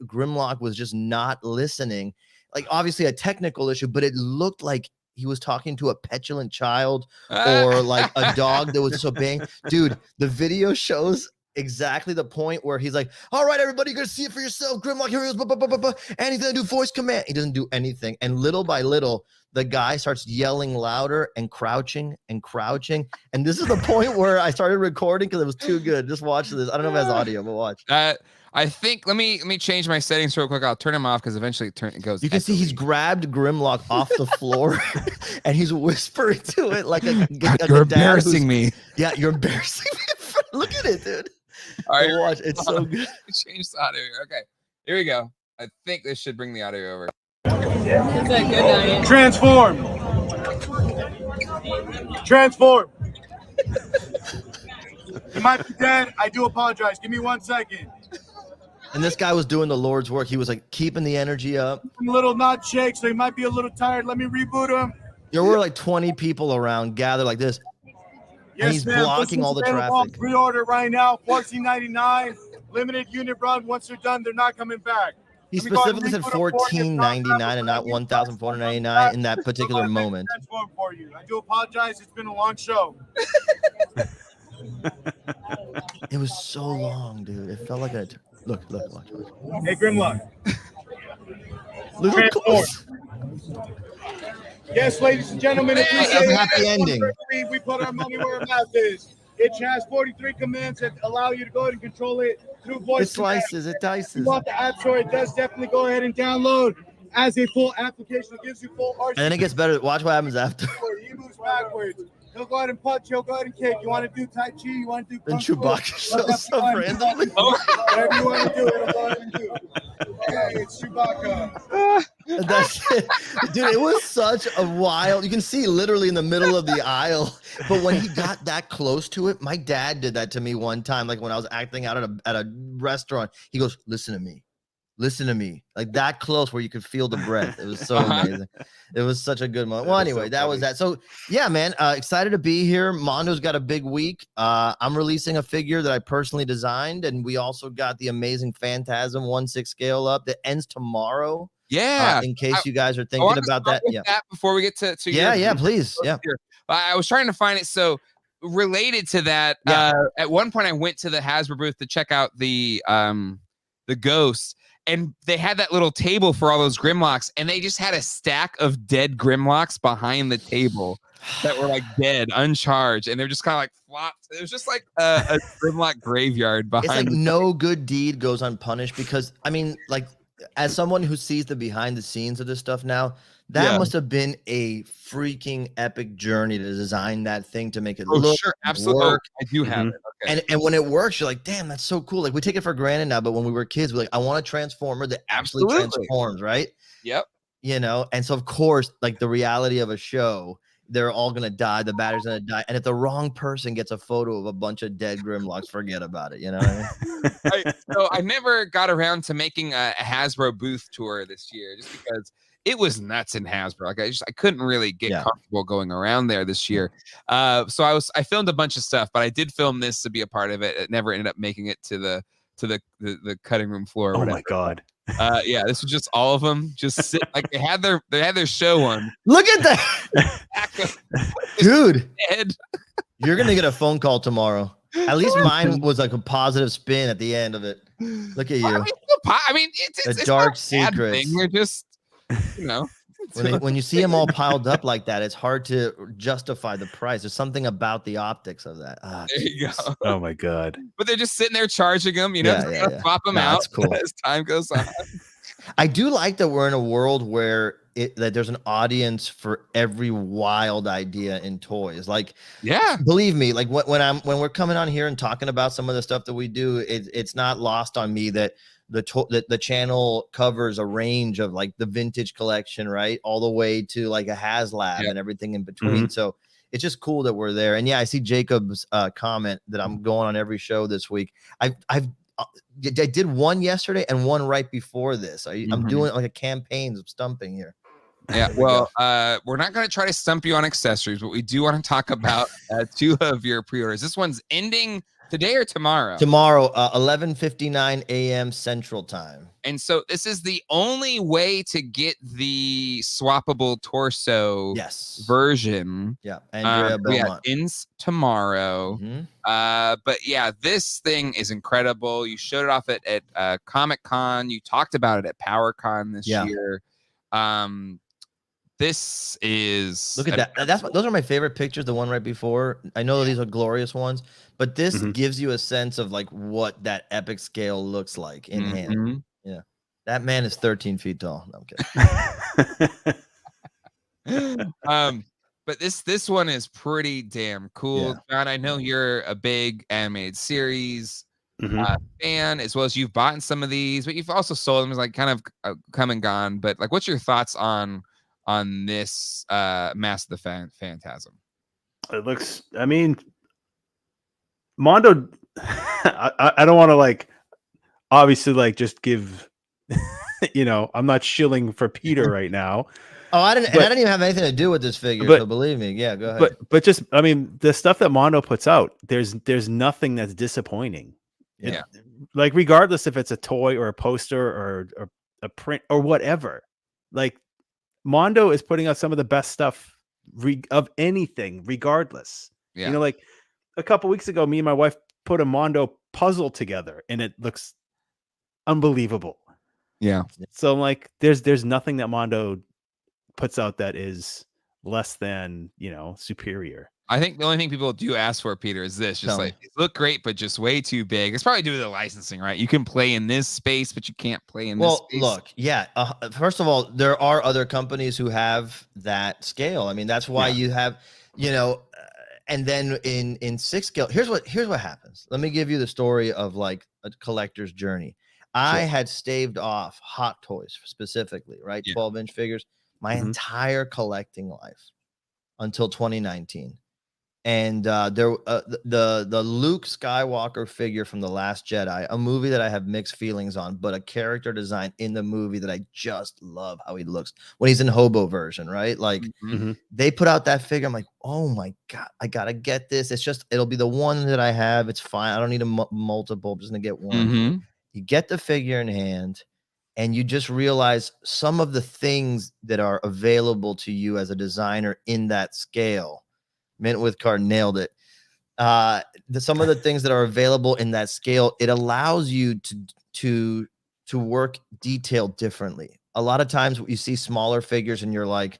Grimlock was just not listening. Like, obviously a technical issue, but it looked like he was talking to a petulant child or like a dog that was disobeying. Dude, the video shows exactly the point where he's like, all right, everybody, you're gonna see it for yourself. Grimlock, here he is, and he's gonna do voice command. He doesn't do anything. And little by little, the guy starts yelling louder and crouching. And this is the point where I started recording because it was too good. Just watch this. I don't know if it has audio, but watch. I think let me change my settings real quick. I'll turn him off because eventually it goes. You can see he's grabbed Grimlock off the floor and he's whispering to it like a you're embarrassing me. Yeah, you're embarrassing me. Look at it, dude. All right, watch. It's so good. Change the audio here. Okay, here we go. I think this should bring the audio over. Transform. You might be dead. I do apologize. Give me 1 second. And this guy was doing the Lord's work. He was like keeping the energy up. I'm a little not shake, so he might be a little tired. Let me reboot him. There were like 20 people around gathered like this. Yes, and he's blocking all the traffic. Pre-order right now, $14.99. Limited unit run. Once they're done, they're not coming back. He specifically said $14.99 and not $1,499 in that particular moment. For you. I do apologize. It's been a long show. It was so long, dude. It felt like a look. Hey, Grimlock. Little close. Yes, ladies and gentlemen, if we That's say a happy ending. we put our money where our mouth is. It has 43 commands that allow you to go ahead and control it through voice. It slices, it If you dices. want the app store, it does definitely go ahead and download as a full application. It gives you full arsenal. And then it gets better. Watch what happens after. He moves backwards. He'll go ahead and punch. He'll go ahead and kick. You want to do Tai Chi? You want to do Then Kung Fu? Chewbacca shows up randomly. Whatever you want to do, it'll go ahead and do. Okay, it's Chewbacca. That's it. Dude, it was such a wild. You can see literally in the middle of the aisle. But when he got that close to it, my dad did that to me one time. Like when I was acting out at a restaurant, he goes, "Listen to me. Listen to me." Like that close where you could feel the breath. It was so amazing. It was such a good moment. Well, anyway, that was that. So yeah, man, excited to be here. Mondo's got a big week. I'm releasing a figure that I personally designed, and we also got the amazing Phantasm 1/6 scale up that ends tomorrow. Yeah. In case you guys are I thinking wanna about start that. with Yeah. that before we get to Yeah, please. Yeah. I was trying to find it. So related to that, Yeah. at one point I went to the Hasbro booth to check out the ghosts, and they had that little table for all those Grimlocks, and they just had a stack of dead Grimlocks behind the table that were like dead, uncharged, and they're just kind of like flopped. It was just like a Grimlock graveyard behind. It's like no good deed goes unpunished, because I mean, like, as someone who sees the behind the scenes of this stuff now, that must have been a freaking epic journey to design that thing, to make it look, sure, absolutely. work. I do have it. Okay. And when it works, you're like, damn, that's so cool. Like, we take it for granted now, but when we were kids, we're like, I want a transformer that actually transforms, right? Yep. You know, and so of course, like the reality of a show, they're all gonna die. The battery's gonna die, and if the wrong person gets a photo of a bunch of dead Grimlocks, forget about it. You know what I mean? So I never got around to making a Hasbro booth tour this year, just because it was nuts in Hasbro. Like I couldn't really get comfortable going around there this year. So I filmed a bunch of stuff, but I did film this to be a part of it. It never ended up making it to the cutting room floor. Or Oh whatever. my god. Yeah, this was just all of them just sit like they had their show on. Look at that, dude. You're gonna get a phone call tomorrow. At least mine was like a positive spin at the end of it. Look at you. I mean, it's dark not a bad secrets. thing. You're just, you know. When you see them all piled up like that, it's hard to justify the price. There's something about the optics of that. There you go. Oh my god. But they're just sitting there charging them, you know, Yeah. pop them No, out that's cool. as time goes on. I do like that we're in a world where that there's an audience for every wild idea in toys. Like, yeah, believe me, like when we're coming on here and talking about some of the stuff that we do, it's not lost on me that the channel covers a range of like the vintage collection, right, all the way to like a HasLab and everything in between. So it's just cool that we're there. And yeah, I see Jacob's comment that I'm going on every show this week. I did one yesterday and one right before this. I'm doing like a campaign of stumping here. Yeah, well, we're not going to try to stump you on accessories, but we do want to talk about two of your pre-orders. This one's ending today or tomorrow? Tomorrow, 11:59 a.m. Central Time. And so this is the only way to get the swappable torso version. Yeah, Andrea Belmont. Ends tomorrow. But yeah, this thing is incredible. You showed it off at Comic-Con. You talked about it at PowerCon this year. This is look at that. Those are my favorite pictures. The one right before. I know these are glorious ones, but this gives you a sense of like what that epic scale looks like in hand. Yeah, that man is 13 feet tall. No, I'm kidding. But this one is pretty damn cool, John. I know you're a big animated series fan, as well as you've bought some of these, but you've also sold them as like kind of come and gone. But like, what's your thoughts on this Mask of the Phantasm? It looks, I mean, Mondo, I don't want to like obviously like just give you know, I'm not shilling for Peter right now. Oh, I didn't even have anything to do with this figure, so believe me. Yeah, go ahead. But just, I mean, the stuff that Mondo puts out, there's nothing that's disappointing. Yeah. Like regardless if it's a toy or a poster or a print or whatever, like Mondo is putting out some of the best stuff of anything, regardless. You know, like a couple weeks ago, me and my wife put a Mondo puzzle together, and it looks unbelievable. Yeah. So I'm like, there's nothing that Mondo puts out that is less than, superior. I think the only thing people do ask for, Peter, is this: just Tell like me. these look great, but just way too big. It's probably due to the licensing, right? You can play in this space, but you can't play in this Well, space. look, yeah. First of all, there are other companies who have that scale. I mean, that's why Yeah. you have, and then in 6 scale, here's what happens. Let me give you the story of like a collector's journey. I Sure. had staved off Hot Toys specifically, right? Yeah. 12-inch figures, my Mhm. entire collecting life until 2019. And the Luke Skywalker figure from The Last Jedi, a movie that I have mixed feelings on, but a character design in the movie that I just love how he looks when he's in hobo version, right? Like Mhm. they put out that figure. I'm like, oh my God, I gotta get this. It'll be the one that I have. It's fine. I don't need a multiple. I'm just gonna get one. Mhm. You get the figure in hand and you just realize some of the things that are available to you as a designer in that scale. Mint with Card nailed it. Some of the things that are available in that scale, it allows you to work detail differently. A lot of times you see smaller figures and you're like,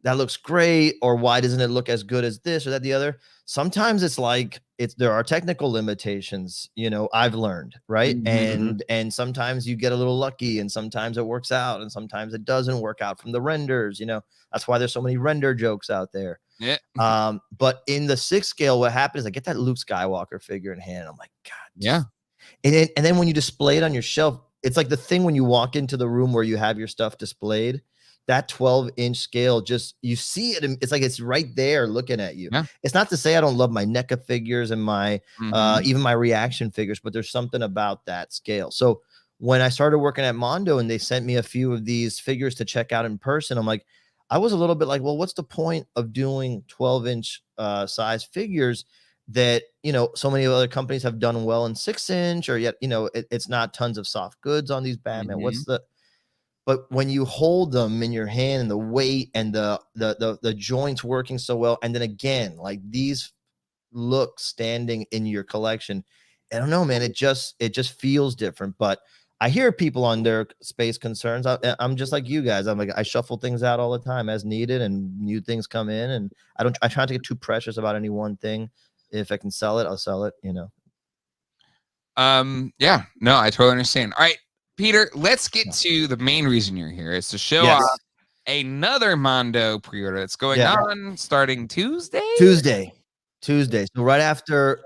that looks great, or why doesn't it look as good as this or that the other? Sometimes it's like there are technical limitations, I've learned, right? Mhm. And sometimes you get a little lucky, and sometimes it works out, and sometimes it doesn't work out from the renders. That's why there's so many render jokes out there. Yeah. But in the 6 scale, what happens is I get that Luke Skywalker figure in hand. I'm like, God. Yeah. And then when you display it on your shelf, it's like the thing when you walk into the room where you have your stuff displayed, that 12-inch scale, just you see it. It's like it's right there looking at you. Yeah. It's not to say I don't love my NECA figures and my Mhm. even my reaction figures, but there's something about that scale. So when I started working at Mondo and they sent me a few of these figures to check out in person, I'm like, I was a little bit like, well, what's the point of doing 12-inch size figures that so many other companies have done well in 6-inch, or yet it's not tons of soft goods on these Batman. Mhm. But when you hold them in your hand and the weight and the joints working so well, and then again, like these look standing in your collection, I don't know, man, it just feels different. But I hear people on their space concerns. I'm just like you guys. I'm like, I shuffle things out all the time as needed, and new things come in, and I try not to get too precious about any one thing. If I can sell it, I'll sell it. Yeah, no, I totally understand. All right, Peter, let's get Yeah. to the main reason you're here. Is to show Yes. off another Mondo pre-order that's going Yeah. on starting Tuesday. Tuesday. So right after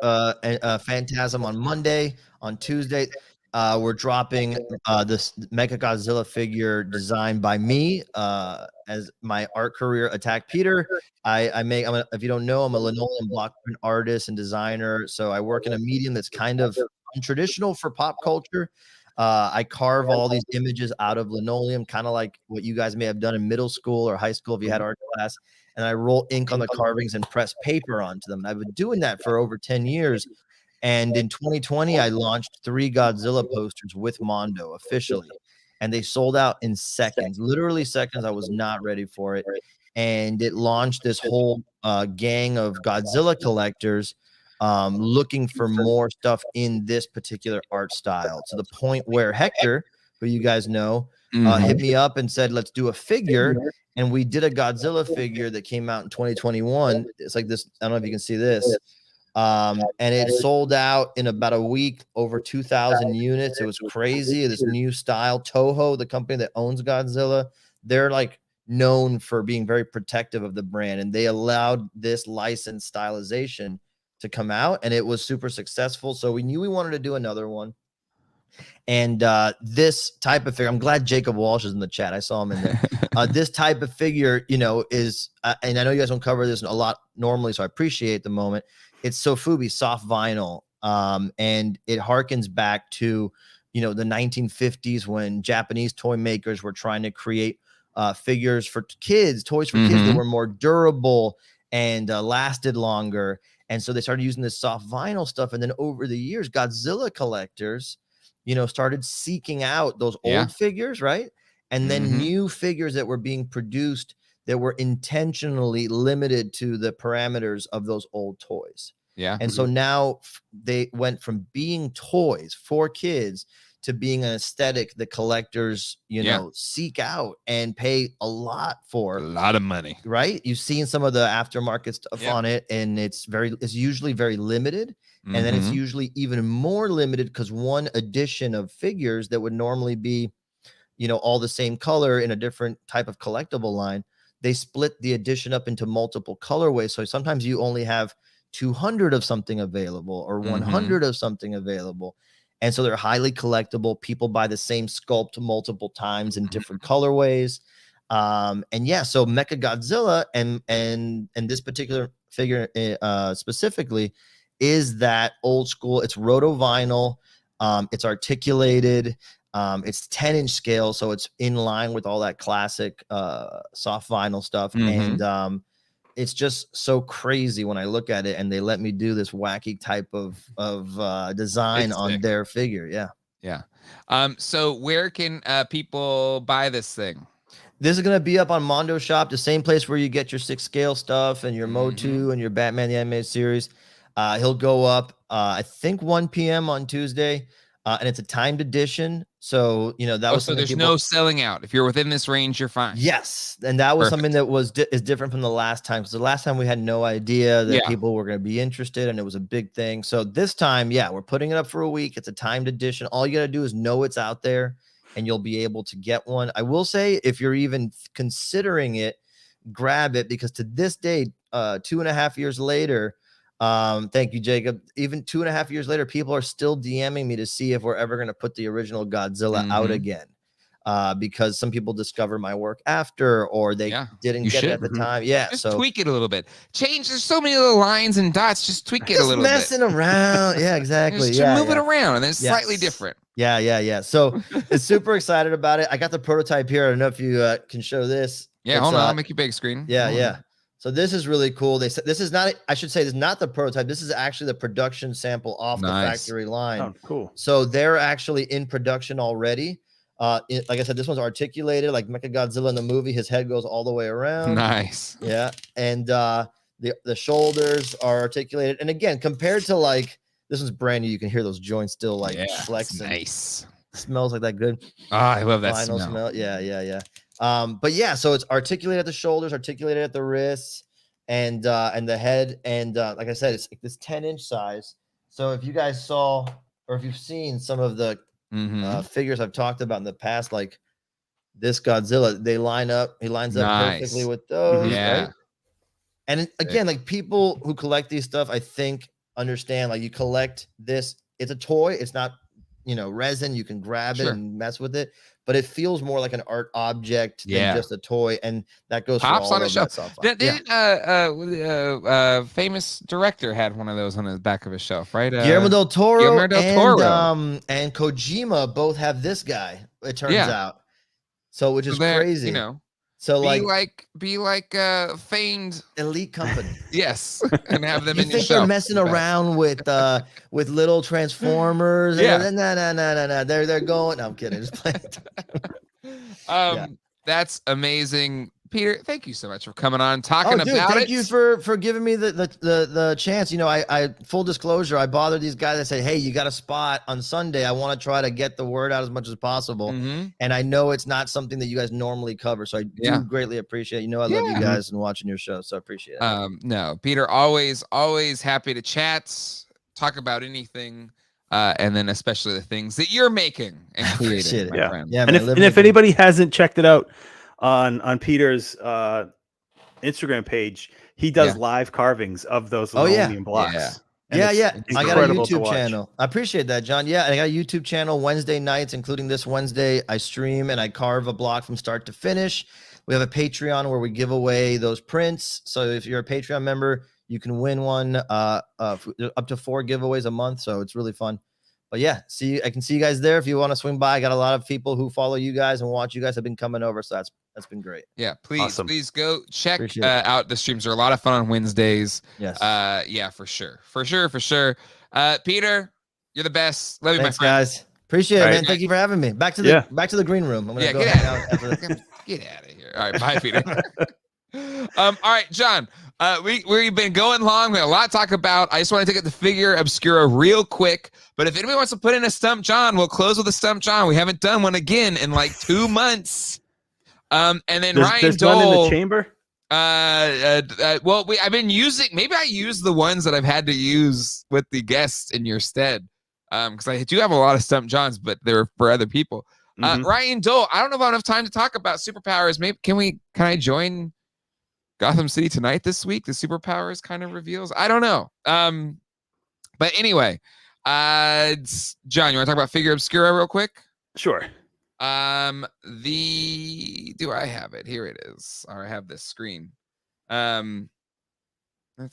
Phantasm on Monday, on Tuesday, we're dropping this Mega Godzilla figure designed by me as my art career Attack Peter. If you don't know, I'm a linoleum block print artist and designer. So I work in a medium that's kind of untraditional for pop culture. I carve all these images out of linoleum, kind of like what you guys may have done in middle school or high school if you had art class. And I roll ink on the carvings and press paper onto them. And I've been doing that for over 10 years. And in 2020, I launched 3 Godzilla posters with Mondo officially. And they sold out in seconds, literally seconds. I was not ready for it. And it launched this whole gang of Godzilla collectors looking for more stuff in this particular art style, to the point where Hector, who you guys know, hit me up and said, let's do a figure. And we did a Godzilla figure that came out in 2021. It's like this. I don't know if you can see this. And it sold out in about a week, over 2,000 units. It was crazy. This new style. Toho, the company that owns Godzilla, they're like known for being very protective of the brand. And they allowed this licensed stylization to come out. And it was super successful. So we knew we wanted to do another one. And this type of figure, I'm glad Jacob Walsh is in the chat. I saw him in there. This type of figure, is, and I know you guys don't cover this a lot normally, so I appreciate the moment. It's Sofubi soft vinyl, and it harkens back to, the 1950s when Japanese toy makers were trying to create figures for kids, toys for kids that were more durable and lasted longer. And so they started using this soft vinyl stuff. And then over the years, Godzilla collectors, started seeking out those old figures, right? And then new figures that were being produced that were intentionally limited to the parameters of those old toys. Yeah. And so now they went from being toys for kids to being an aesthetic that collectors, you know, seek out and pay a lot for. A lot of money. Right? You've seen some of the aftermarket stuff on it, and it's usually very limited. And then it's usually even more limited because one edition of figures that would normally be, you know, all the same color in a different type of collectible line, they split the edition up into multiple colorways. So sometimes you only have 200 of something available or 100 of something available. And so they're highly collectible. People buy the same sculpt multiple times in different colorways. And yeah, so Mecha Godzilla and this particular figure specifically is that old school. It's roto vinyl. It's articulated. It's 10-inch scale, so it's in line with all that classic soft vinyl stuff. And it's just so crazy when I look at it, and they let me do this wacky type of design on their figure. Yeah. So where can people buy this thing? This is going to be up on Mondo Shop, the same place where you get your 6 scale stuff and your Mo2 and your Batman the Animated Series. He'll go up, I think 1 p.m. on Tuesday, and it's a timed edition. So, you know, that was so there's no selling out. If you're within this range, you're fine. Yes. And that was something that is different from the last time, because the last time we had no idea that people were going to be interested, and it was a big thing. So this time, we're putting it up for a week. It's a timed edition. All you got to do is know it's out there, and you'll be able to get one. I will say, if you're even considering it, grab it, because to this day, 2.5 years later, thank you, Jacob. Even 2.5 years later, people are still DMing me to see if we're ever going to put the original Godzilla out again. Because some people discover my work after, or they didn't get it at the time. Just tweak it a little bit. Change. There's so many little lines and dots. Just tweak it a little bit. Messing around. Yeah, exactly. Just move it around, and then it's slightly different. Yeah. So it's super excited about it. I got the prototype here. I don't know if you can show this. Yeah, hold on. I'll make you big screen. Yeah. So this is really cool. They said this is not, I should say, this is not the prototype. This is actually the production sample off the factory line. Oh, cool. So they're actually in production already. Like I said, this one's articulated like Mechagodzilla in the movie. His head goes all the way around. Nice. Yeah. And the shoulders are articulated. And again, compared to like, this one's brand new. You can hear those joints still like flexing. Nice. Smells like that good. Oh, I love that smell. Yeah. But yeah, so it's articulated at the shoulders, articulated at the wrists, and the head. And like I said, it's like this 10-inch size. So if you guys saw, or if you've seen some of the figures I've talked about in the past, like this Godzilla, he lines up perfectly with those. Yeah. Right? And again, like people who collect these stuff, I think understand, like you collect this, it's a toy. It's not, resin. You can grab it and mess with it, but it feels more like an art object than just a toy. And that goes Pops for all on a of shelf. that Famous director had one of those on the back of his shelf, right? Guillermo del Toro and Kojima both have this guy, it turns out. So, which is crazy. So be like feigned elite company. Yes, and have them in your think shelf. They're messing around with little Transformers. No. They're going. No, I'm kidding. Just playing. That's amazing, Peter. Thank you so much for coming on, talking about it. Thank you for giving me the chance. I full disclosure, I bothered these guys. I said, hey, you got a spot on Sunday. I want to try to get the word out as much as possible. And I know it's not something that you guys normally cover, so I do greatly appreciate it. I love you guys and watching your show, so I appreciate it. No, Peter, always happy to chat, talk about anything. And then especially the things that you're making and creating, my friend. Yeah, and if anybody hasn't checked it out on Peter's Instagram page, he does live carvings of those aluminum blocks. Yeah. I got a YouTube channel. I appreciate that, John. Yeah, and I got a YouTube channel Wednesday nights, including this Wednesday. I stream and I carve a block from start to finish. We have a Patreon where we give away those prints. So if you're a Patreon member, you can win one up to 4 giveaways a month. So it's really fun. But yeah, I can see you guys there if you want to swing by. I got a lot of people who follow you guys and watch you guys have been coming over. So that's been great. Yeah, please go check out the streams. They're a lot of fun on Wednesdays. Yes. Yeah, for sure. Peter, you're the best. Love you, my friend. Guys. Appreciate it, man. Thank you for having me. Back to the green room. I'm gonna go hang out after get out of here. All right, bye, Peter. All right, John. We've been going long. We have a lot to talk about. I just want to take it the Figure Obscura real quick. But if anybody wants to put in a Stump John, we'll close with a Stump John. We haven't done one again in like 2 months. And then Ryan there's Dole. one in the chamber. Well, I've been using. Maybe I use the ones that I've had to use with the guests in your stead. Because I do have a lot of Stump Johns, but they're for other people. Ryan Dole. I don't know if I have enough time to talk about superpowers. Maybe can I join Gotham City tonight this week? The superpowers kind of reveals. I don't know. But anyway, John, you want to talk about Figure Obscura real quick? Sure. Do I have it? Here it is. Or I have this screen. Let's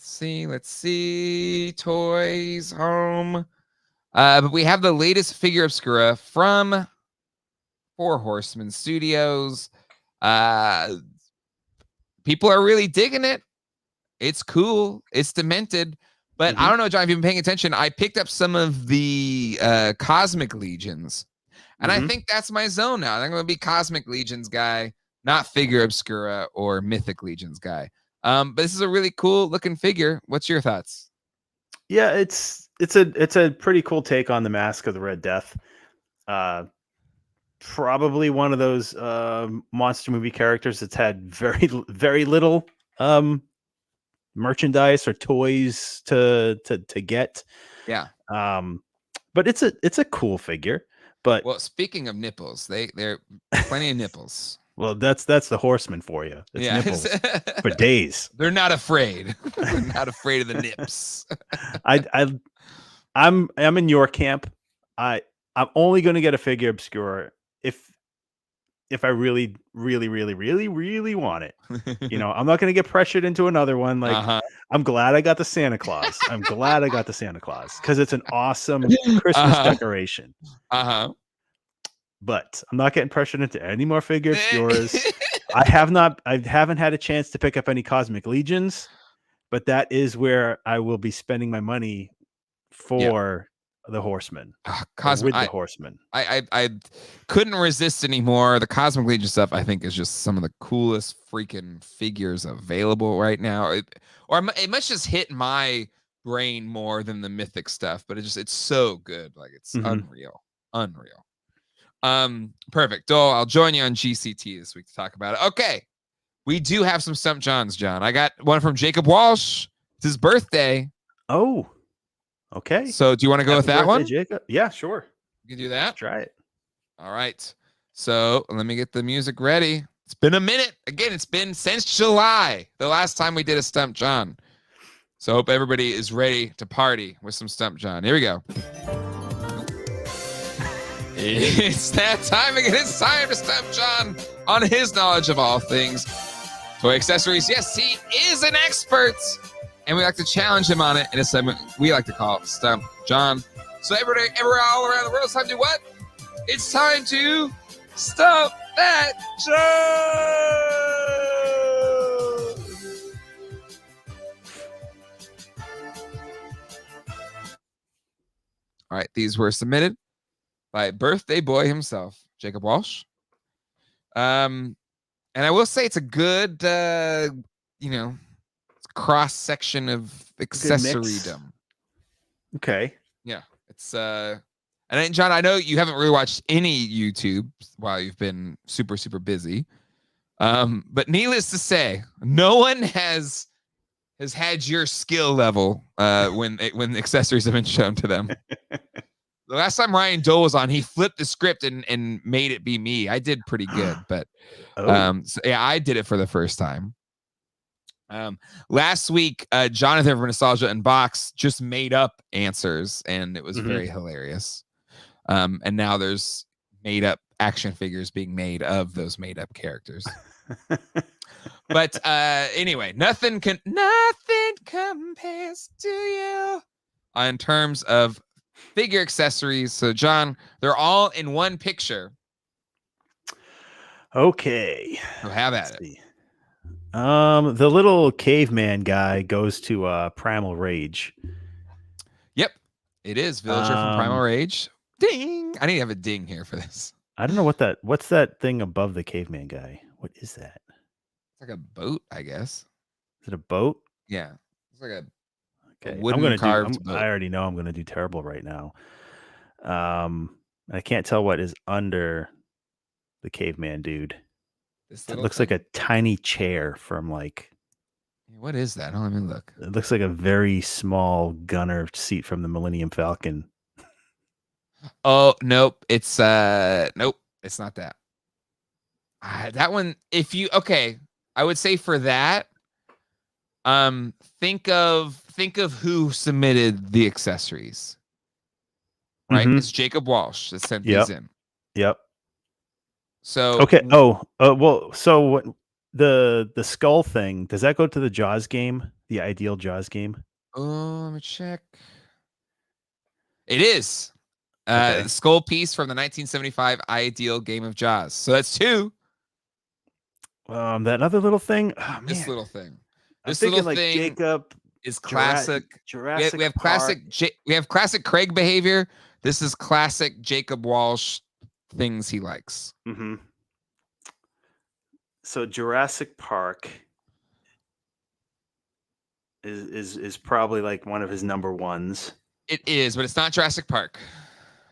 see. Toys, home. But we have the latest Figure Obscura from Four Horsemen Studios. People are really digging it. It's cool. It's demented. But I don't know, John, if you've been paying attention, I picked up some of the Cosmic Legions. And I think that's my zone now. I'm going to be Cosmic Legions guy, not Figure Obscura or Mythic Legions guy. But this is a really cool looking figure. What's your thoughts? Yeah, it's a pretty cool take on the Mask of the Red Death. Probably one of those monster movie characters that's had very little merchandise or toys to get. Yeah. But it's a cool figure. But well, speaking of nipples, they're plenty of nipples. Well, that's the Horseman for you. It's nipples for days. They're not afraid. They're not afraid of the nips. I'm in your camp. I'm only going to get a Figure Obscura if I really want it. You know, I'm not going to get pressured into another one. Like I'm glad I got the Santa Claus. I'm glad I got the Santa Claus because it's an awesome Christmas decoration. But I'm not getting pressured into any more Figure Obscuras. I haven't had a chance to pick up any Cosmic Legions, but that is where I will be spending my money for the Horsemen. The Horsemen. I couldn't resist anymore. The Cosmic Legion stuff, I think, is just some of the coolest freaking figures available right now. It must just hit my brain more than the Mythic stuff, but it's so good. Like it's unreal. Perfect. Dole, I'll join you on GCT this week to talk about it. Okay. We do have some Stump Johns, John. I got one from Jacob Walsh. It's his birthday. Oh, okay. So do you want to go with that one? Jacob? Yeah, sure. You can do that. Let's try it. All right. So let me get the music ready. It's been a minute. Again, it's been since July, the last time we did a Stump John. So I hope everybody is ready to party with some Stump John. Here we go. It's that time again. It's time to Stump John on his knowledge of all things toy accessories. Yes, he is an expert, and we like to challenge him on it in a segment we like to call Stump John. So everybody, all around the world, it's time to do what? It's time to Stump that John. All right, these were submitted by birthday boy himself, Jacob Walsh. And I will say it's a good, cross section of accessorydom. Okay. Yeah, it's and then, John, I know you haven't really watched any YouTube while you've been super busy. But needless to say, no one has had your skill level when accessories have been shown to them. The last time Ryan Dole was on, he flipped the script and made it be me. I did pretty good, but I did it for the first time. Last week, Jonathan from Nostalgia Unbox just made up answers, and it was very hilarious. And now there's made up action figures being made of those made up characters. But anyway, nothing compares to you in terms of figure accessories. So, John, they're all in one picture. Okay. So have at it. The little caveman guy goes to Primal Rage. Yep, it is Villager from Primal Rage. Ding! I need to have a ding here for this. I don't know what's that thing above the caveman guy? What is that? It's like a boat, I guess. Is it a boat? Yeah, it's like a Okay, wooden carved boat. I already know I'm gonna do terrible right now. I can't tell what is under the caveman dude. This It little looks like thing? a tiny chair from like. What is that? Let me look. It looks like a very small gunner seat from the Millennium Falcon. Oh nope, it's nope, it's not that. That one. If you okay, I would say for that. Think of who submitted the accessories. Right, Mhm. it's Jacob Walsh that sent Yep. these in. Yep. So Okay. Well. So what? The skull thing, does that go to the Jaws game? The ideal Jaws game? let me check. It is Okay. the skull piece from the 1975 Ideal Game of Jaws. So that's two. That other little thing. Oh, This man. little thing. I'm This thinking little like thing Jacob. is classic. Jurassic We have Park. classic Craig behavior. This is classic Jacob Walsh things he likes. Mm-hmm. So Jurassic Park is probably like one of his number ones. It is, but it's not Jurassic Park.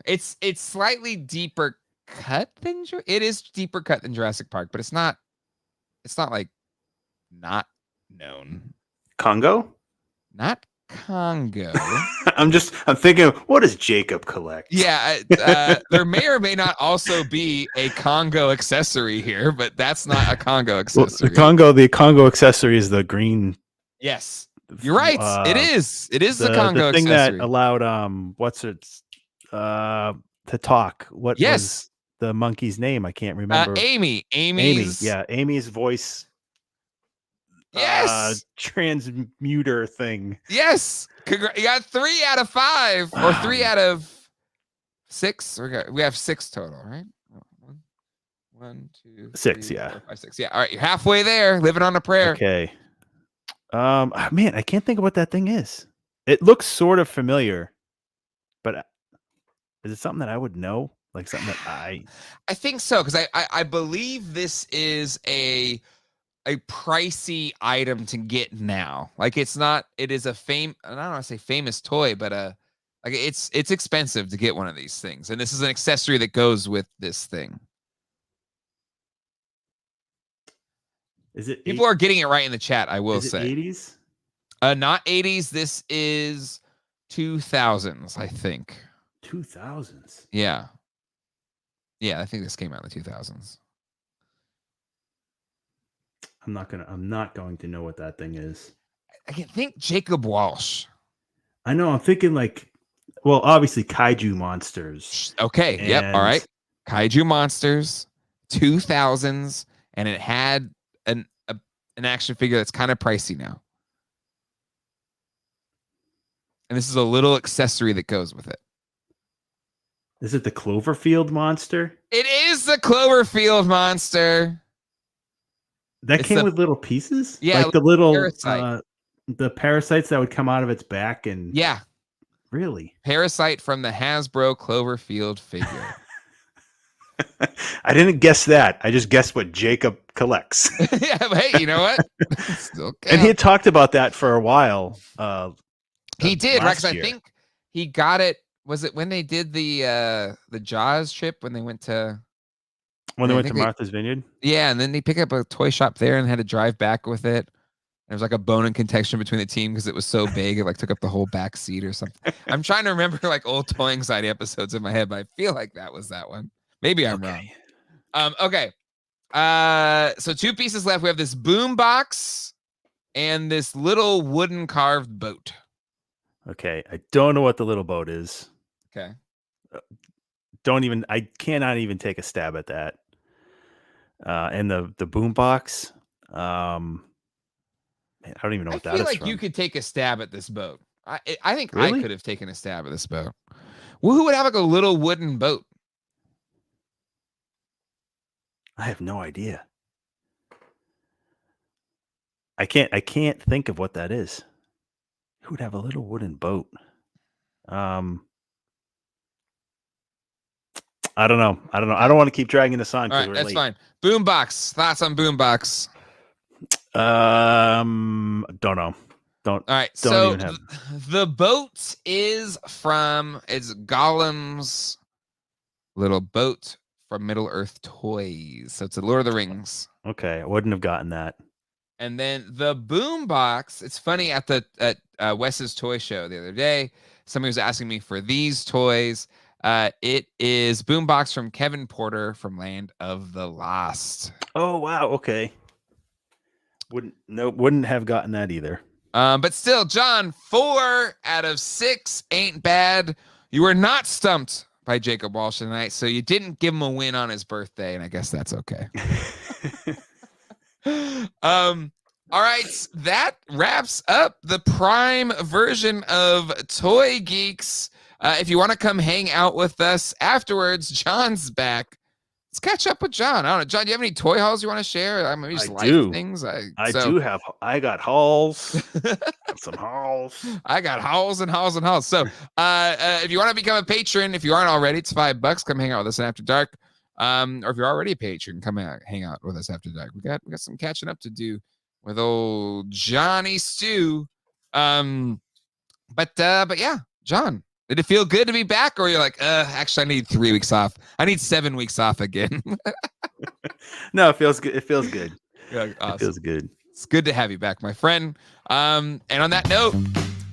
It's slightly deeper cut than it is deeper cut than Jurassic Park, but it's not like not known. Congo? Not Congo. I'm thinking, what does Jacob collect? Yeah, there may or may not also be a Congo accessory here, but that's not a Congo accessory. The Congo accessory is the green. Yes, you're right. It is. It is the Congo thing accessory. that allowed to talk. What was the monkey's name? I can't remember. Amy. Yeah, Amy's voice. Yes. Transmuter thing. Yes. You got 3 out of 5 or 3 out of 6. We have 6 total, right? 1, 2, 6. 3, Yeah. 4, 5, 6. Yeah. All right. You're halfway there. Living on a prayer. Okay. Man, I can't think of what that thing is. It looks sort of familiar, but is it something that I would know? Like something that I think so, because I believe this is a pricey item to get now. Like it is a I don't want to say famous toy, but like it's expensive to get one of these things. And this is an accessory that goes with this thing. Is it people are getting it right in the chat, I will say. 80s? Not 80s. This is 2000s, I think. 2000s. Yeah. Yeah, I think this came out in the 2000s. I'm not going to know what that thing is. I can think Jacob Walsh. I know. I'm thinking like, well, obviously Kaiju monsters. Okay. Yep. All right. Kaiju monsters, 2000s, and it had an action figure that's kind of pricey now. And this is a little accessory that goes with it. Is it the Cloverfield monster? It is the Cloverfield monster. That came with little pieces? Yeah. Like the little parasite. The parasites that would come out of its back and yeah. Really? Parasite from the Hasbro Cloverfield figure. I didn't guess that. I just guessed what Jacob collects. Yeah, but hey, you know what? And he had talked about that for a while. He did, right? Because I think he got it. Was it when they did the Jaws trip when they went to Martha's Vineyard? Yeah, and then they picked up a toy shop there and had to drive back with it. There was like a bone in contention between the team because it was so big, it like took up the whole back seat or something. I'm trying to remember like old Toy Anxiety episodes in my head, but I feel like that was that one. Maybe I'm wrong. Okay. So 2 pieces left. We have this boom box and this little wooden carved boat. Okay. I don't know what the little boat is. Okay. I cannot even take a stab at that. And the boom box. Man, I don't even know what that is. I feel like you could take a stab at this boat. I think Really? I could have taken a stab at this boat. Well, who would have like a little wooden boat? I have no idea. I can't think of what that is. Who would have a little wooden boat? I don't know. I don't want to keep dragging this on. All right, that's fine. Boombox. Thoughts on Boombox? Don't know. Don't. All right, Don't so even have- the boat is from it's Gollum's little boat from Middle Earth Toys. So it's a Lord of the Rings. Okay, I wouldn't have gotten that. And then the boom box. It's funny at Wes's toy show the other day. Somebody was asking me for these toys. It is boombox from Kevin Porter from Land of the Lost. Oh wow, okay. Wouldn't have gotten that either. But still, John, 4 out of 6 ain't bad. You were not stumped by Jacob Walsh tonight, so you didn't give him a win on his birthday, and I guess that's okay. All right, that wraps up the Prime version of Toy Geeks. If you want to come hang out with us afterwards, John's back. Let's catch up with John. I don't know, John. Do you have any toy hauls you want to share? Maybe just life do. things. I got hauls. Some hauls. I got hauls and hauls and hauls. So, if you want to become a patron, if you aren't already, it's $5. Come hang out with us After Dark. Or if you're already a patron, come out, hang out with us After Dark. We got some catching up to do with old Johnny Stew. But yeah, John, did it feel good to be back, or you're like, actually, I need 3 weeks off. I need 7 weeks off again. No, it feels good. It feels good. Yeah, awesome. It feels good. It's good to have you back, my friend. And on that note,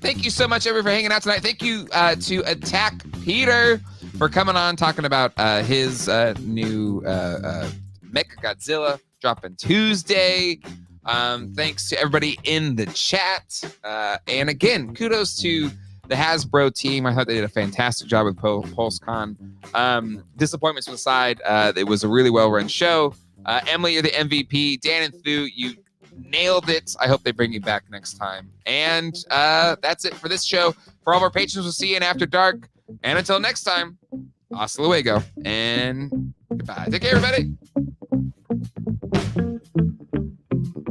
thank you so much, everyone, for hanging out tonight. Thank you to Attack Peter for coming on, talking about his new Mecha Godzilla dropping Tuesday. Thanks to everybody in the chat. And again, kudos to the Hasbro team. I thought they did a fantastic job with Pulsecon. Disappointments aside, it was a really well-run show. Emily, you're the MVP. Dan and Thu, you nailed it. I hope they bring you back next time. And that's it for this show. For all of our patrons, we'll see you in After Dark. And until next time, hasta luego and goodbye. Take care, everybody.